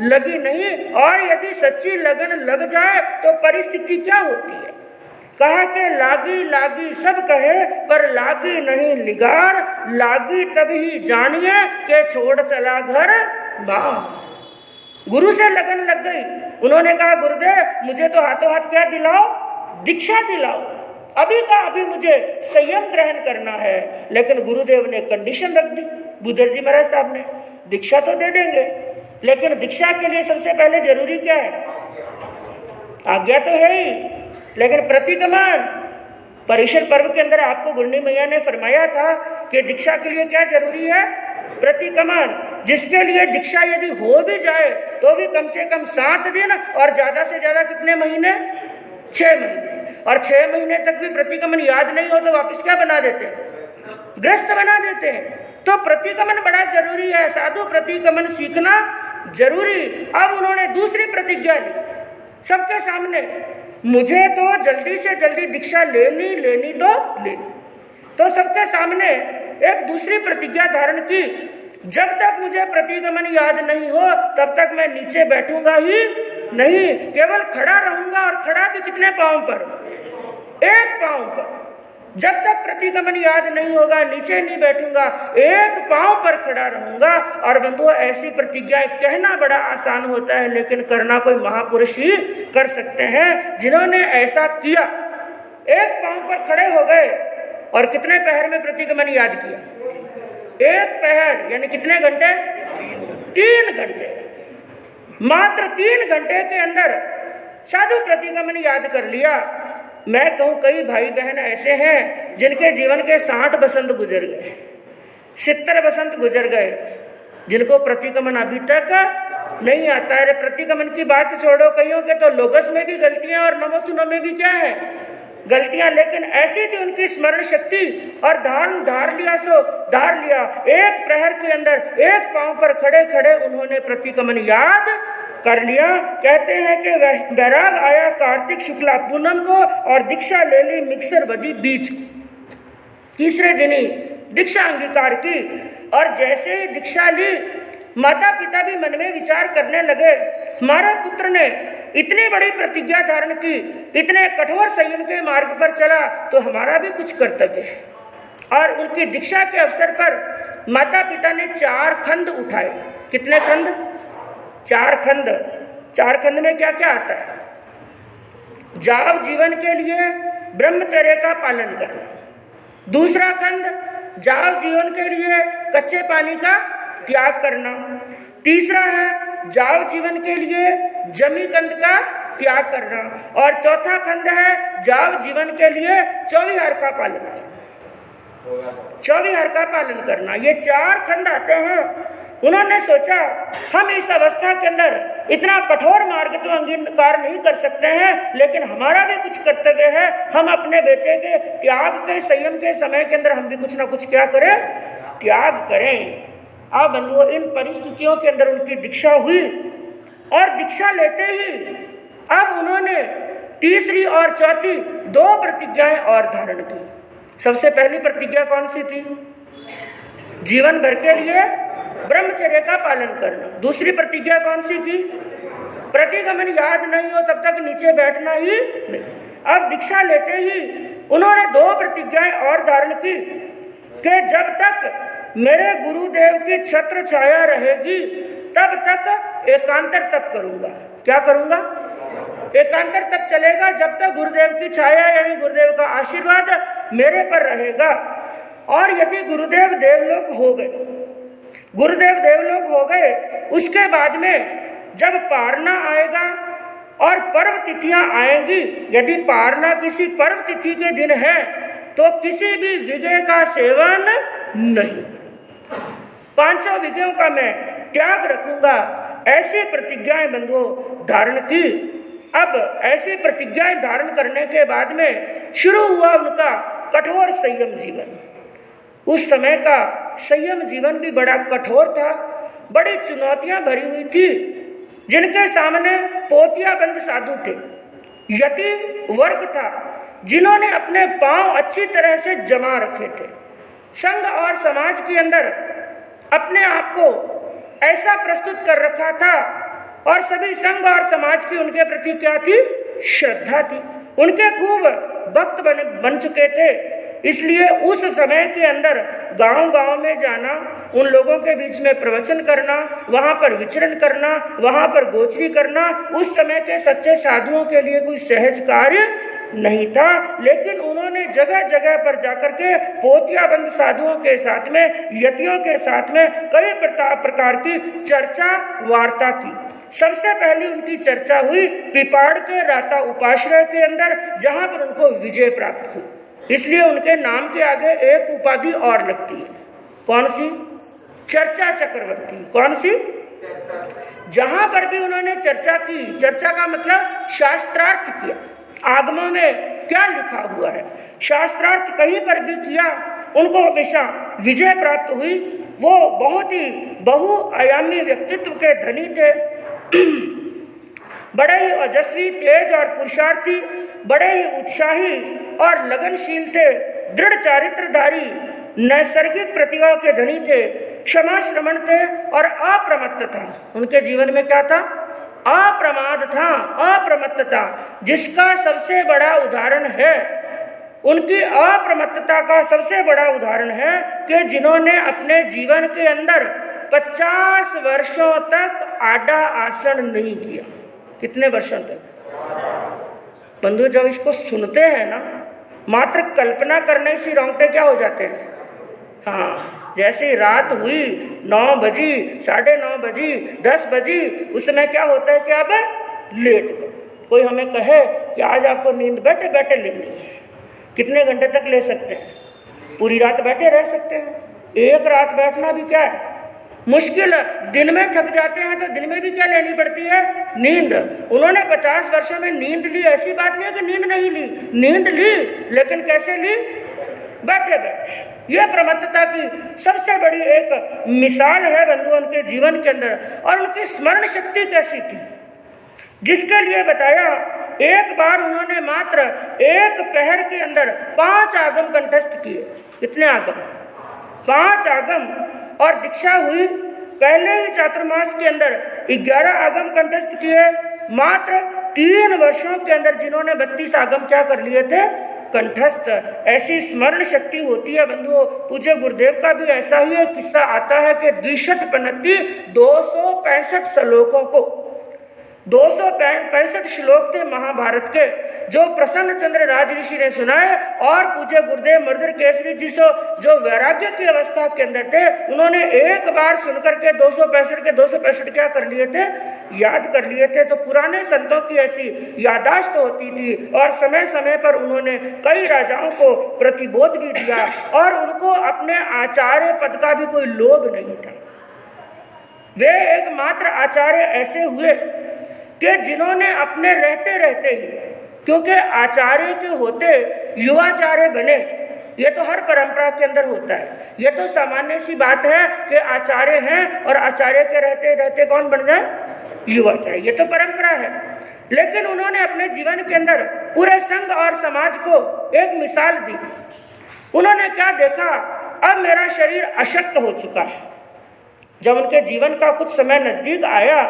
लगी नहीं। और यदि सच्ची लगन लग जाए तो परिस्थिति क्या होती है? कहा कि लागी लागी सब कहे पर लागी नहीं लिगार, लागी तभी जानिए कि छोड़ चला घर बार। गुरु से लगन लग गई। उन्होंने कहा, गुरुदेव मुझे तो हाथों हाथ क्या दिलाओ, दीक्षा दिलाओ, अभी का अभी मुझे संयम ग्रहण करना है। लेकिन गुरुदेव ने कंडीशन रख दी, बुद्धर जी महाराज साहब ने, दीक्षा तो दे देंगे, लेकिन दीक्षा के लिए सबसे पहले जरूरी क्या है? आज्ञा तो है ही, लेकिन प्रतिगमन। परिषद पर्व के अंदर आपको गुरनी मैया ने फरमाया था कि दीक्षा के लिए क्या जरूरी है? प्रतिगमन। जिसके लिए दीक्षा यदि हो भी जाए तो भी कम से कम 7 दिन, और ज्यादा से ज्यादा कितने महीने? 6 महीने। और 6 महीने तक भी प्रतिगमन याद नहीं हो तो वापिस क्या बना देते हैं? ग्रस्त बना देते हैं। तो प्रतिगमन बड़ा जरूरी है, साधु प्रतिगमन सीखना जरूरी। अब उन्होंने दूसरी प्रतिज्ञा ली सबके सामने, मुझे तो जल्दी से जल्दी दीक्षा लेनी तो लेनी। तो सबके सामने एक दूसरी प्रतिज्ञा धारण की, जब तक मुझे प्रतिगमन याद नहीं हो तब तक मैं नीचे बैठूंगा ही नहीं, केवल खड़ा रहूंगा। और खड़ा भी कितने पांव पर? एक पांव पर। जब तक प्रतिगमन याद नहीं होगा नीचे नहीं बैठूंगा, एक पांव पर खड़ा रहूंगा। और बंधुओं ऐसी प्रतिज्ञा कहना बड़ा आसान होता है, लेकिन करना कोई महापुरुष ही कर सकते हैं। जिन्होंने ऐसा किया, एक पांव पर खड़े हो गए, और कितने पहर में प्रतिगमन याद किया? एक पहर, यानी कितने घंटे? 3 घंटे। मात्र 3 घंटे के अंदर साधु प्रतिगमन याद कर लिया। मैं कहूं कई भाई बहन ऐसे हैं जिनके जीवन के 60 बसंत गुजर गए, 70 बसंत गुजर गए, जिनको प्रतिगमन अभी तक नहीं आता है। प्रतिगमन की बात छोड़ो, कईयों के तो लोगस में भी गलतियां और नमोसुनो में भी क्या है? गलतियां। लेकिन ऐसी थी उनकी स्मरण शक्ति, और धार लिया सो धार लिया। एक प्रहर के अंदर एक पांव पर खड़े खड़े उन्होंने प्रतिगमन याद कर लिया। कहते हैं कि वैराग आया कार्तिक शुक्ला पूनम को, और दीक्षा ले ली मिक्सर बजी बीच। तीसरे दिन ही दीक्षा अंगीकार की, और जैसे ही दीक्षा ली माता पिता भी मन में विचार करने लगे, हमारा पुत्र ने इतनी बड़ी प्रतिज्ञा धारण की, इतने कठोर संयम के मार्ग पर चला, तो हमारा भी कुछ कर्तव्य है। और उनकी दीक्षा के अवसर पर माता पिता ने 4 खंड उठाए। कितने खंड? 4 खंड। 4 खंड में क्या क्या आता है? जाव जीवन के लिए ब्रह्मचर्य का पालन करना। दूसरा खंड, जाव जीवन के लिए कच्चे पानी का त्याग करना। तीसरा है जाव जीवन के लिए जमी कंद का त्याग करना। और चौथा खंड है जाव जीवन के लिए 24 का पालन करना। 24 का पालन करना, ये 4 खंड आते हैं। उन्होंने सोचा हम इस अवस्था के अंदर इतना कठोर मार्ग तो अंगीकार नहीं कर सकते हैं, लेकिन हमारा भी कुछ कर्तव्य है। हम अपने बेटे के त्याग के संयम के समय के अंदर हम भी कुछ ना कुछ क्या करें? त्याग करें। अब बंधुओं इन परिस्थितियों के अंदर उनकी दीक्षा हुई, और दीक्षा लेते ही अब उन्होंने तीसरी और चौथी 2 प्रतिज्ञाएं और धारण की। सबसे पहली प्रतिज्ञा कौन सी थी? जीवन भर के लिए ब्रह्मचर्य का पालन करना। दूसरी प्रतिज्ञा कौन सी की? प्रतिगमन याद नहीं हो तब तक नीचे बैठना ही नहीं। अब दीक्षा लेते ही उन्होंने 2 प्रतिज्ञाएं और धारण की कि जब तक मेरे गुरुदेव की छत्र छाया रहेगी तब तक एकांतर तप करूंगा। क्या करूंगा? एकांतर तप चलेगा जब तक गुरुदेव की छाया यानी गुरुदेव का आशीर्वाद मेरे पर रहेगा। और यदि गुरुदेव देवलोक हो गए, गुरुदेव देवलोक हो गए, उसके बाद में जब पारना आएगा और पर्व तिथियां आएंगी, यदि पारना किसी पर्व तिथि के दिन है तो किसी भी विजय का सेवन नहीं, 5 विजयों का मैं त्याग रखूंगा। ऐसी प्रतिज्ञाएं बंधुओं धारण की। अब ऐसी प्रतिज्ञाएं धारण करने के बाद में शुरू हुआ उनका कठोर संयम जीवन। उस समय का संयम जीवन भी बड़ा कठोर था, बड़ी चुनौतियां भरी हुई थी। जिनके सामने पोतियाबंद साधु थे, यति वर्ग था, जिन्होंने अपने पांव अच्छी तरह से जमा रखे थे। संघ और समाज के अंदर अपने आप को ऐसा प्रस्तुत कर रखा था और सभी संघ और समाज की उनके प्रति क्या थी? श्रद्धा थी। उनके खूब भक्त बन चुके थे। इसलिए उस समय के अंदर गांव-गांव में जाना, उन लोगों के बीच में प्रवचन करना, वहां पर विचरण करना, वहां पर गोचरी करना, उस समय के सच्चे साधुओं के लिए कोई सहज कार्य नहीं था। लेकिन उन्होंने जगह जगह पर जाकर के पोतियाबंद साधुओं के साथ में, यतियों के साथ में कई प्रकार की चर्चा वार्ता की। सबसे पहली उनकी चर्चा हुई पिपाड़ के राता उपाश्रय के अंदर, जहां पर उनको विजय प्राप्त हुई। इसलिए उनके नाम के आगे एक उपाधि और लगती है। कौन सी? चर्चा चक्रवर्ती। कौन सी? जहां पर भी उन्होंने चर्चा की, चर्चा का मतलब शास्त्रार्थ किया, आगमों में क्या लिखा हुआ है, शास्त्रार्थ कहीं पर भी किया, उनको हमेशा विजय प्राप्त हुई। वो बहुत ही बहुआयामी व्यक्तित्व के धनी थे। बड़े ही ओजस्वी, तेज और पुरुषार्थी, बड़े ही उत्साही और लगनशील थे, दृढ़ चारित्रधारी, नैसर्गिक प्रतिभा के धनी थे, क्षमा श्रमण थे और अप्रमत्त था। उनके जीवन में क्या था? अप्रमाद था, अप्रमत्तता, जिसका सबसे बड़ा उदाहरण है, उनकी अप्रमत्तता का सबसे बड़ा उदाहरण है कि जिन्होंने अपने जीवन के अंदर 50 वर्षों तक आडा आसन नहीं किया। कितने वर्षों तक? बंधु जब इसको सुनते हैं ना, मात्र कल्पना करने से रोंगटे क्या हो जाते हैं। हाँ, जैसे रात हुई 9 बजी, 9:30 बजी, 10 बजी, उसमें क्या होता है कि अब लेट गए। कोई हमें कहे कि आज आपको नींद बैठे बैठे लेनी है, कितने घंटे तक ले सकते हैं? पूरी रात बैठे रह सकते हैं। एक रात बैठना भी क्या है? मुश्किल। दिन में थक जाते हैं तो दिन में भी क्या लेनी पड़ती है? नींद। उन्होंने 50 वर्षों में नींद ली, ऐसी बात नहीं है कि नींद नहीं ली, नींद ली, लेकिन कैसे ली? बैठे बैठे। यह प्रमत्तता की सबसे बड़ी एक मिसाल है बंधु उनके जीवन के अंदर। और उनकी स्मरण शक्ति कैसी थी, जिसके लिए बताया, एक बार उन्होंने मात्र 1 पहर के अंदर 5 आगम कंठस्थ किए। कितने आगम? 5 आगम। और दीक्षा हुई पहले ही चातुर्मास के अंदर 11 आगम कंठस्थ किए। मात्र 3 वर्षों के अंदर जिन्होंने 32 आगम क्या कर लिए थे? कंठस्थ। ऐसी स्मरण शक्ति होती है बंधुओं। पूज्य गुरुदेव का भी ऐसा ही एक किस्सा आता है कि द्विशत पनत्ती 265 श्लोकों को, 265 श्लोक थे महाभारत के, जो प्रसन्न चंद्र राज ऋषि ने सुनाए। और पूज्य गुरुदेव मर्दर केसरी जी जो वैराग्य की अवस्था के अंदर थे, उन्होंने एक बार सुनकर के 265 के 265 क्या कर लिए थे? याद कर लिए थे। तो पुराने संतों की ऐसी यादाश्त होती थी। और समय समय पर उन्होंने कई राजाओं को प्रतिबोध भी दिया और उनको अपने आचार्य पद का भी कोई लोभ नहीं था। वे एकमात्र आचार्य ऐसे हुए कि जिन्होंने अपने रहते रहते ही, क्योंकि आचार्य के होते युवाचार्य बने, ये तो हर परंपरा के अंदर होता है। ये तो सामान्य सी बात है कि आचार्य हैं और आचार्य के रहते रहते कौन बन जाए? युवाचार्य। ये तो परंपरा है। लेकिन उन्होंने अपने जीवन के अंदर पूरे संघ और समाज को एक मिसाल दी उन्होंने क्या देखा, अब मेरा शरीर अशक्त हो चुका है। जब उनके जीवन का कुछ समय नजदीक आया,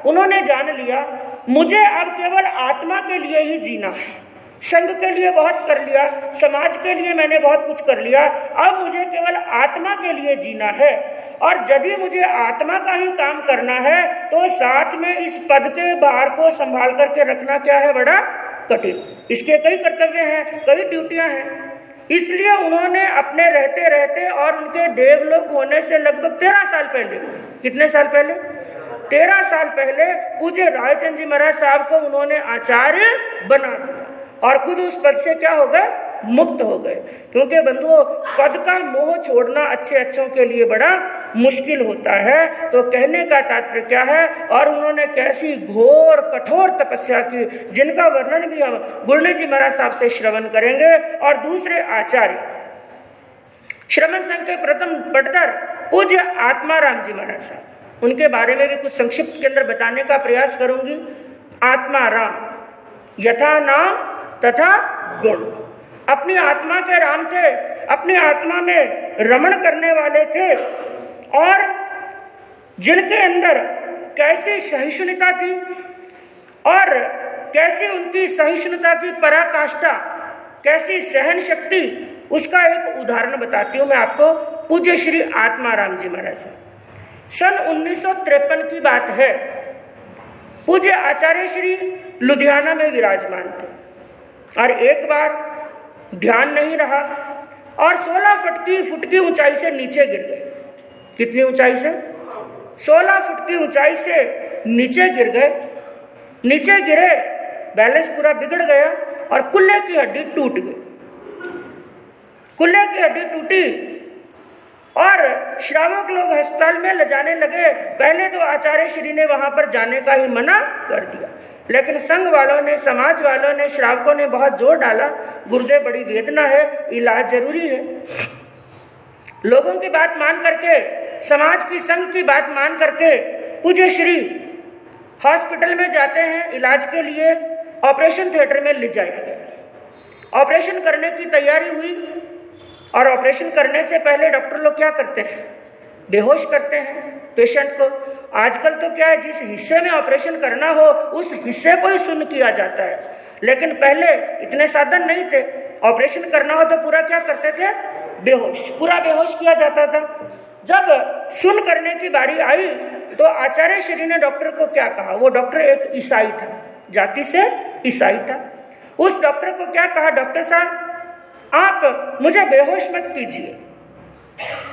उन्होंने जान लिया मुझे अब केवल आत्मा के लिए ही जीना है। संघ के लिए बहुत कर लिया, समाज के लिए मैंने बहुत कुछ कर लिया, अब मुझे केवल आत्मा के लिए जीना है। और यदि मुझे आत्मा का ही काम करना है तो साथ में इस पद के भार को संभाल करके रखना क्या है, बड़ा कठिन। इसके कई कर्तव्य हैं, कई ड्यूटियां हैं। इसलिए उन्होंने अपने रहते रहते और उनके देवलोक होने से लगभग 13 साल पहले, कितने साल पहले, 13 साल पहले पूज्य रायचंद जी महाराज साहब को उन्होंने आचार्य बना दिया और खुद उस पद से क्या हो गए, मुक्त हो गए। क्योंकि बंधुओं, पद का मोह छोड़ना अच्छे अच्छों के लिए बड़ा मुश्किल होता है। तो कहने का तात्पर्य क्या है, और उन्होंने कैसी घोर कठोर तपस्या की, जिनका वर्णन भी हम गुरुनाथ जी महाराज साहब से श्रवण करेंगे। और दूसरे आचार्य श्रमण संघ के प्रथम पटदर पूज्य आत्माराम जी महाराज साहब, उनके बारे में भी कुछ संक्षिप्त के अंदर बताने का प्रयास करूंगी। आत्माराम यथा नाम तथा गुण, अपनी आत्मा के राम थे, अपनी आत्मा में रमण करने वाले थे, और जिनके अंदर कैसी सहिष्णुता थी और कैसी उनकी सहिष्णुता की पराकाष्ठा, कैसी सहन शक्ति, उसका एक उदाहरण बताती हूं मैं आपको। पूज्य श्री आत्माराम जी महाराज सन 1953 की बात है। पूज्य आचार्य श्री लुधियाना में विराजमान थे और एक बार ध्यान नहीं रहा और 16 फुट की ऊंचाई से नीचे गिर गए। कितनी ऊंचाई से? 16 फुट की ऊंचाई से नीचे गिर गए। नीचे गिरे, बैलेंस पूरा बिगड़ गया और कुल्ले की हड्डी टूट गई। कुल्ले की हड्डी टूटी और श्रावक लोग अस्पताल में ले जाने लगे। पहले तो आचार्य श्री ने वहां पर जाने का ही मना कर दिया, लेकिन संघ वालों ने, समाज वालों ने, श्रावकों ने बहुत जोर डाला, गुरुदेव बड़ी वेदना है, इलाज जरूरी है। लोगों की बात मान करके, समाज की, संघ की बात मान करके पूज्य श्री हॉस्पिटल में जाते हैं इलाज के लिए। ऑपरेशन थिएटर में ले जाया गया। ऑपरेशन करने की तैयारी हुई और ऑपरेशन करने से पहले डॉक्टर लोग क्या करते हैं, बेहोश करते हैं पेशेंट को। आजकल तो क्या है, जिस हिस्से में ऑपरेशन करना हो उस हिस्से को ही शून्य किया जाता है, लेकिन पहले इतने साधन नहीं थे। ऑपरेशन करना हो तो पूरा क्या करते थे, बेहोश, पूरा बेहोश किया जाता था। जब सुन करने की बारी आई तो आचार्य श्री ने डॉक्टर को क्या कहा, वो डॉक्टर एक ईसाई था, जाति से ईसाई था। उस डॉक्टर को क्या कहा, डॉक्टर साहब आप मुझे बेहोश मत कीजिए।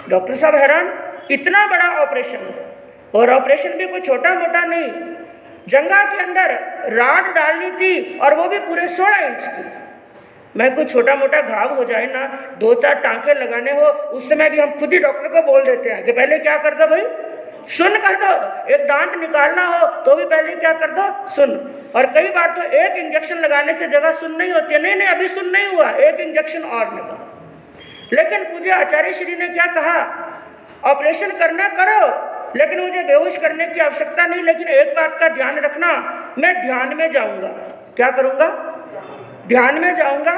डॉक्टर साहब हैरान, इतना बड़ा ऑपरेशन, और ऑपरेशन भी कोई छोटा मोटा नहीं, जंगा के अंदर राड डालनी थी और वो भी पूरे 16 इंच की। मैं कोई छोटा मोटा घाव हो जाए ना, 2-4 टांके लगाने हो, उस समय भी हम खुद ही डॉक्टर को बोल देते हैं कि पहले क्या कर दो भाई, सुन कर दो। एक दांत निकालना हो तो भी पहले क्या कर दो, सुन। और कई बार तो एक इंजेक्शन लगाने से जगह सुन नहीं होती है, नहीं अभी सुन नहीं हुआ, एक इंजेक्शन और लगा। लेकिन पूज्य आचार्य श्री ने क्या कहा, ऑपरेशन करना करो, लेकिन मुझे बेहोश करने की आवश्यकता नहीं। लेकिन एक बात का ध्यान रखना, मैं ध्यान में जाऊंगा। क्या करूंगा, ध्यान में जाऊंगा।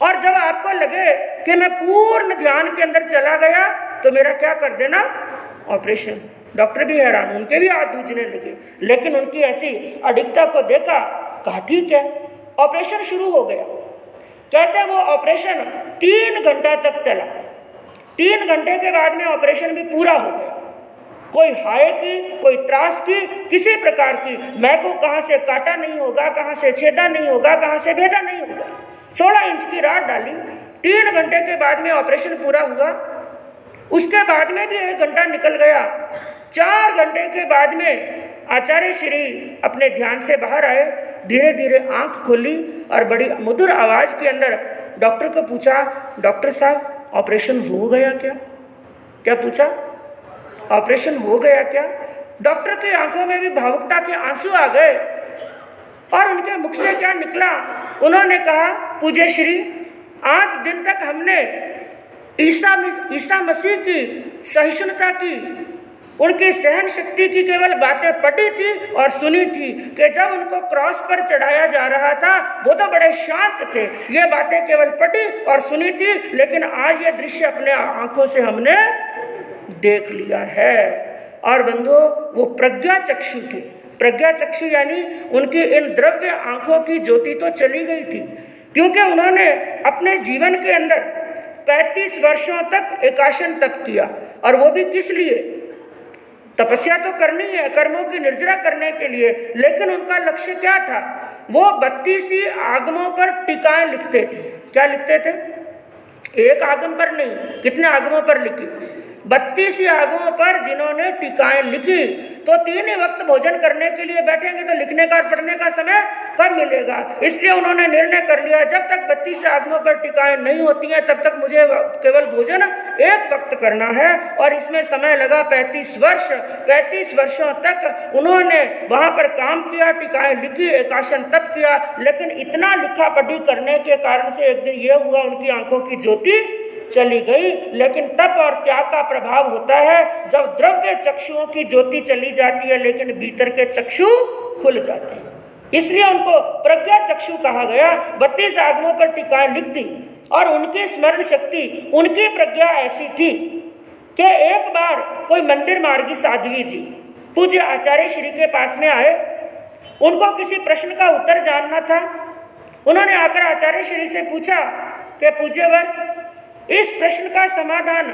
और जब आपको लगे कि मैं पूर्ण ध्यान के अंदर चला गया तो मेरा क्या कर देना, ऑपरेशन। डॉक्टर भी हैरान, उनके भी हाथ सूझने लगे, लेकिन उनकी ऐसी अडिगता को देखा, कहा ठीक है। ऑपरेशन शुरू हो गया। कहते वो ऑपरेशन 3 घंटा तक चला। 3 घंटे के बाद में ऑपरेशन भी पूरा हो गया। कोई हाय की, कोई त्रास की, किसी प्रकार की मैं को कहां से काटा नहीं होगा, कहां से छेदा नहीं होगा, कहां से भेदा नहीं होगा। 16 इंच की राड डाली। 3 घंटे के बाद में ऑपरेशन पूरा हुआ। उसके बाद में भी 1 घंटा निकल गया। 4 घंटे के बाद में आचार्य श्री अपने ध्यान से बाहर आए, धीरे धीरे आंख खोली और बड़ी मधुर आवाज के अंदर डॉक्टर को पूछा, डॉक्टर साहब ऑपरेशन हो गया क्या? क्या पूछा, ऑपरेशन हो गया क्या? डॉक्टर की आंखों में भी भावुकता के आंसू आ गए और उनके मुख से क्या निकला, उन्होंने कहा, पूज्य श्री आज दिन तक हमने ईसा मसीह की सहिष्णुता की उनकी सहन शक्ति की केवल बातें पढ़ी थी और सुनी थी कि जब उनको क्रॉस पर चढ़ाया जा रहा था वो तो बड़े शांत थे, ये बातें केवल पढ़ी और सुनी थी, लेकिन आज ये दृश्य अपने आंखों से हमने देख लिया है। और बंधुओं, वो प्रज्ञा चक्षु थे। प्रज्ञा चक्षु यानी उनकी इन द्रव्य आंखों की ज्योति तो चली गई थी, क्योंकि उन्होंने अपने जीवन के अंदर 35 वर्षों तक एकाशन तप किया। और वो भी किस लिए? तपस्या तो करनी है, कर्मों की निर्जरा करने के लिए, लेकिन उनका लक्ष्य क्या था? वो 32 आगमों पर टीकाएं लिखते थे। क्या लिखते थे? एक आगम पर नहीं, कितने आगमों पर लिखी? 32 आगमों पर जिन्होंने टीकाएं लिखी, तो 3 ही वक्त भोजन करने के लिए बैठेंगे तो लिखने का और पढ़ने का समय कब मिलेगा? इसलिए उन्होंने निर्णय कर लिया, जब तक 32 आगमों पर टीकाएं नहीं होती हैं तब तक मुझे केवल भोजन एक वक्त करना है। और इसमें समय लगा 35 वर्ष। 35 वर्षों तक उन्होंने वहां पर काम किया, टीकाएं लिखी, एकाशन तप किया, लेकिन इतना लिखा पढ़ी करने के कारण से एक दिन यह हुआ, उनकी आंखों की ज्योति चली गई। लेकिन तप और त्याग का प्रभाव होता है जब द्रव्य चक्षुओं की ज्योति चली जाती है लेकिन भीतर के चक्षु खुल जाते हैं, इसलिए उनको प्रज्ञा चक्षु कहा गया। 32 आगमों पर टीकाएं लिख दी और उनकी स्मरण शक्ति, उनकी प्रज्ञा ऐसी थी कि एक बार कोई मंदिर मार्गी साध्वी जी पूज्य आचार्य श्री के पास में आए। उनको किसी प्रश्न का उत्तर जानना था। उन्होंने आकर आचार्य श्री से पूछा कि पूज्यवर, इस प्रश्न का समाधान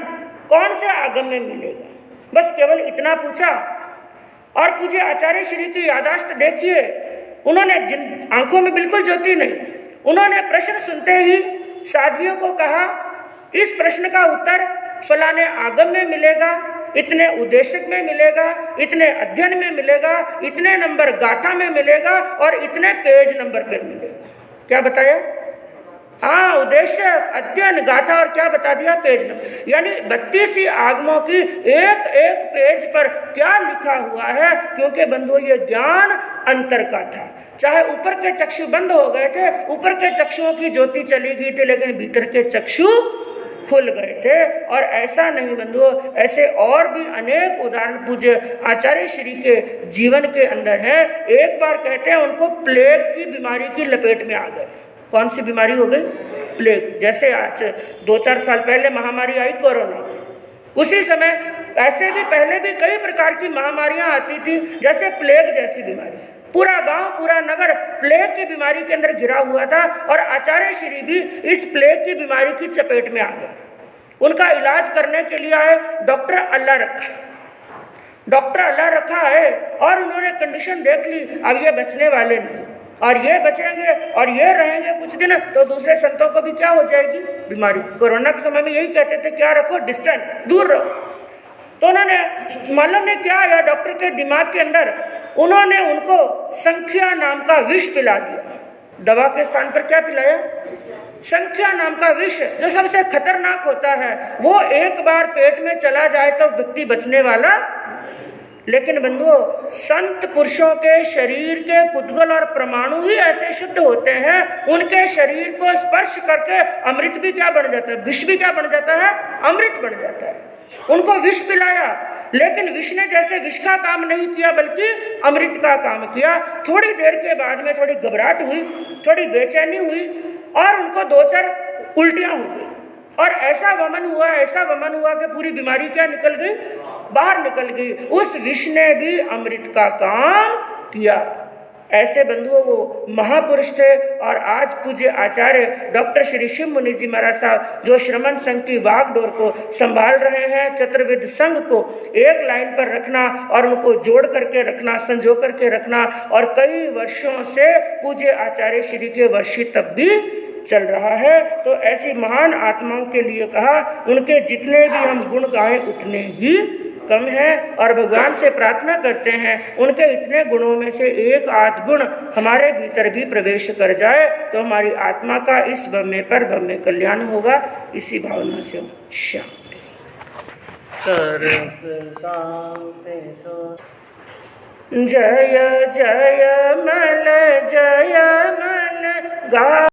कौन से आगम में मिलेगा? बस केवल इतना पूछा। और पूज्य आचार्य श्री की यादाश्त देखिए, उन्होंने जिन आंखों में बिल्कुल ज्योति नहीं, उन्होंने प्रश्न सुनते ही साध्वियों को कहा, इस प्रश्न का उत्तर फलाने आगम में मिलेगा, इतने उद्देश्यक में मिलेगा, इतने अध्ययन में मिलेगा, इतने नंबर गाथा में मिलेगा और इतने पेज नंबर पर मिलेगा। क्या बताया? हाँ, उद्देश्य, अध्ययन, गाथा और क्या बता दिया? Page number. यानी 32 आगमों की एक एक पेज पर क्या लिखा हुआ है, क्योंकि बंधुओं ये ज्ञान अंतर का था। चाहे ऊपर के चक्षु बंद हो गए थे, ऊपर के चक्षुओं की ज्योति चली गई थी, लेकिन भीतर के चक्षु खुल गए थे। और ऐसा नहीं बंधुओं, ऐसे और भी अनेक उदाहरण पूज्य आचार्य श्री के जीवन के अंदर है। एक बार कहते हैं उनको प्लेग की बीमारी की लपेट में आ गए। कौन सी बीमारी हो गई? प्लेग। जैसे आज 2-4 साल पहले महामारी आई कोरोना, उसी समय ऐसे भी पहले भी कई प्रकार की महामारियां आती थी, जैसे प्लेग जैसी बीमारी। पूरा गांव, पूरा नगर प्लेग की बीमारी के अंदर घिरा हुआ था और आचार्य श्री भी इस प्लेग की बीमारी की चपेट में आ गए। उनका इलाज करने के लिए आए डॉक्टर अल्लाह रखा है और उन्होंने कंडीशन देख ली, अब ये बचने वाले नहीं, और ये बचेंगे और ये रहेंगे कुछ दिन तो दूसरे संतों को भी क्या हो जाएगी? बीमारी। कोरोना के समय में यही कहते थे, क्या रखो? डिस्टेंस, दूर रहो। तो उन्होंने मालूम ने क्या आया डॉक्टर के दिमाग के अंदर, उन्होंने उनको संख्या नाम का विष पिला दिया। दवा के स्थान पर क्या पिलाया? संख्या नाम का विष, जो सबसे खतरनाक होता है। वो एक बार पेट में चला जाए तो व्यक्ति बचने वाला। लेकिन बंधुओं, संत पुरुषों के शरीर के पुद्गल और परमाणु ही ऐसे शुद्ध होते हैं, उनके शरीर को स्पर्श करके अमृत भी क्या बन जाता है? विष भी क्या बन जाता है? अमृत बन जाता है। उनको विष पिलाया, लेकिन विष ने जैसे विष का काम नहीं किया बल्कि अमृत का काम किया। थोड़ी देर के बाद में थोड़ी घबराहट हुई, थोड़ी बेचैनी हुई और उनको 2-4 उल्टियां हो गई और ऐसा वमन हुआ कि पूरी बीमारी क्या निकल गई? बाहर निकल गई। उस विष ने भी अमृत का काम किया। ऐसे बंधुओं वो महापुरुष थे। और आज पूज्य आचार्य डॉक्टर श्री शिव मुनि जी महाराज साहब, जो श्रमण संघ की वागडोर को संभाल रहे हैं, चतुर्विद संघ को एक लाइन पर रखना और उनको जोड़ करके रखना, संजो करके रखना, और कई वर्षों से पूज्य आचार्य श्री के वर्षी तब भी चल रहा है। तो ऐसी महान आत्माओं के लिए कहा, उनके जितने भी हम गुण गाएं उतने ही कम है। और भगवान से प्रार्थना करते हैं उनके इतने गुणों में से एक आध गुण हमारे भीतर भी प्रवेश कर जाए तो हमारी आत्मा का इस भव्य पर भव्य कल्याण होगा। इसी भावना से शांति। जय जय मल गा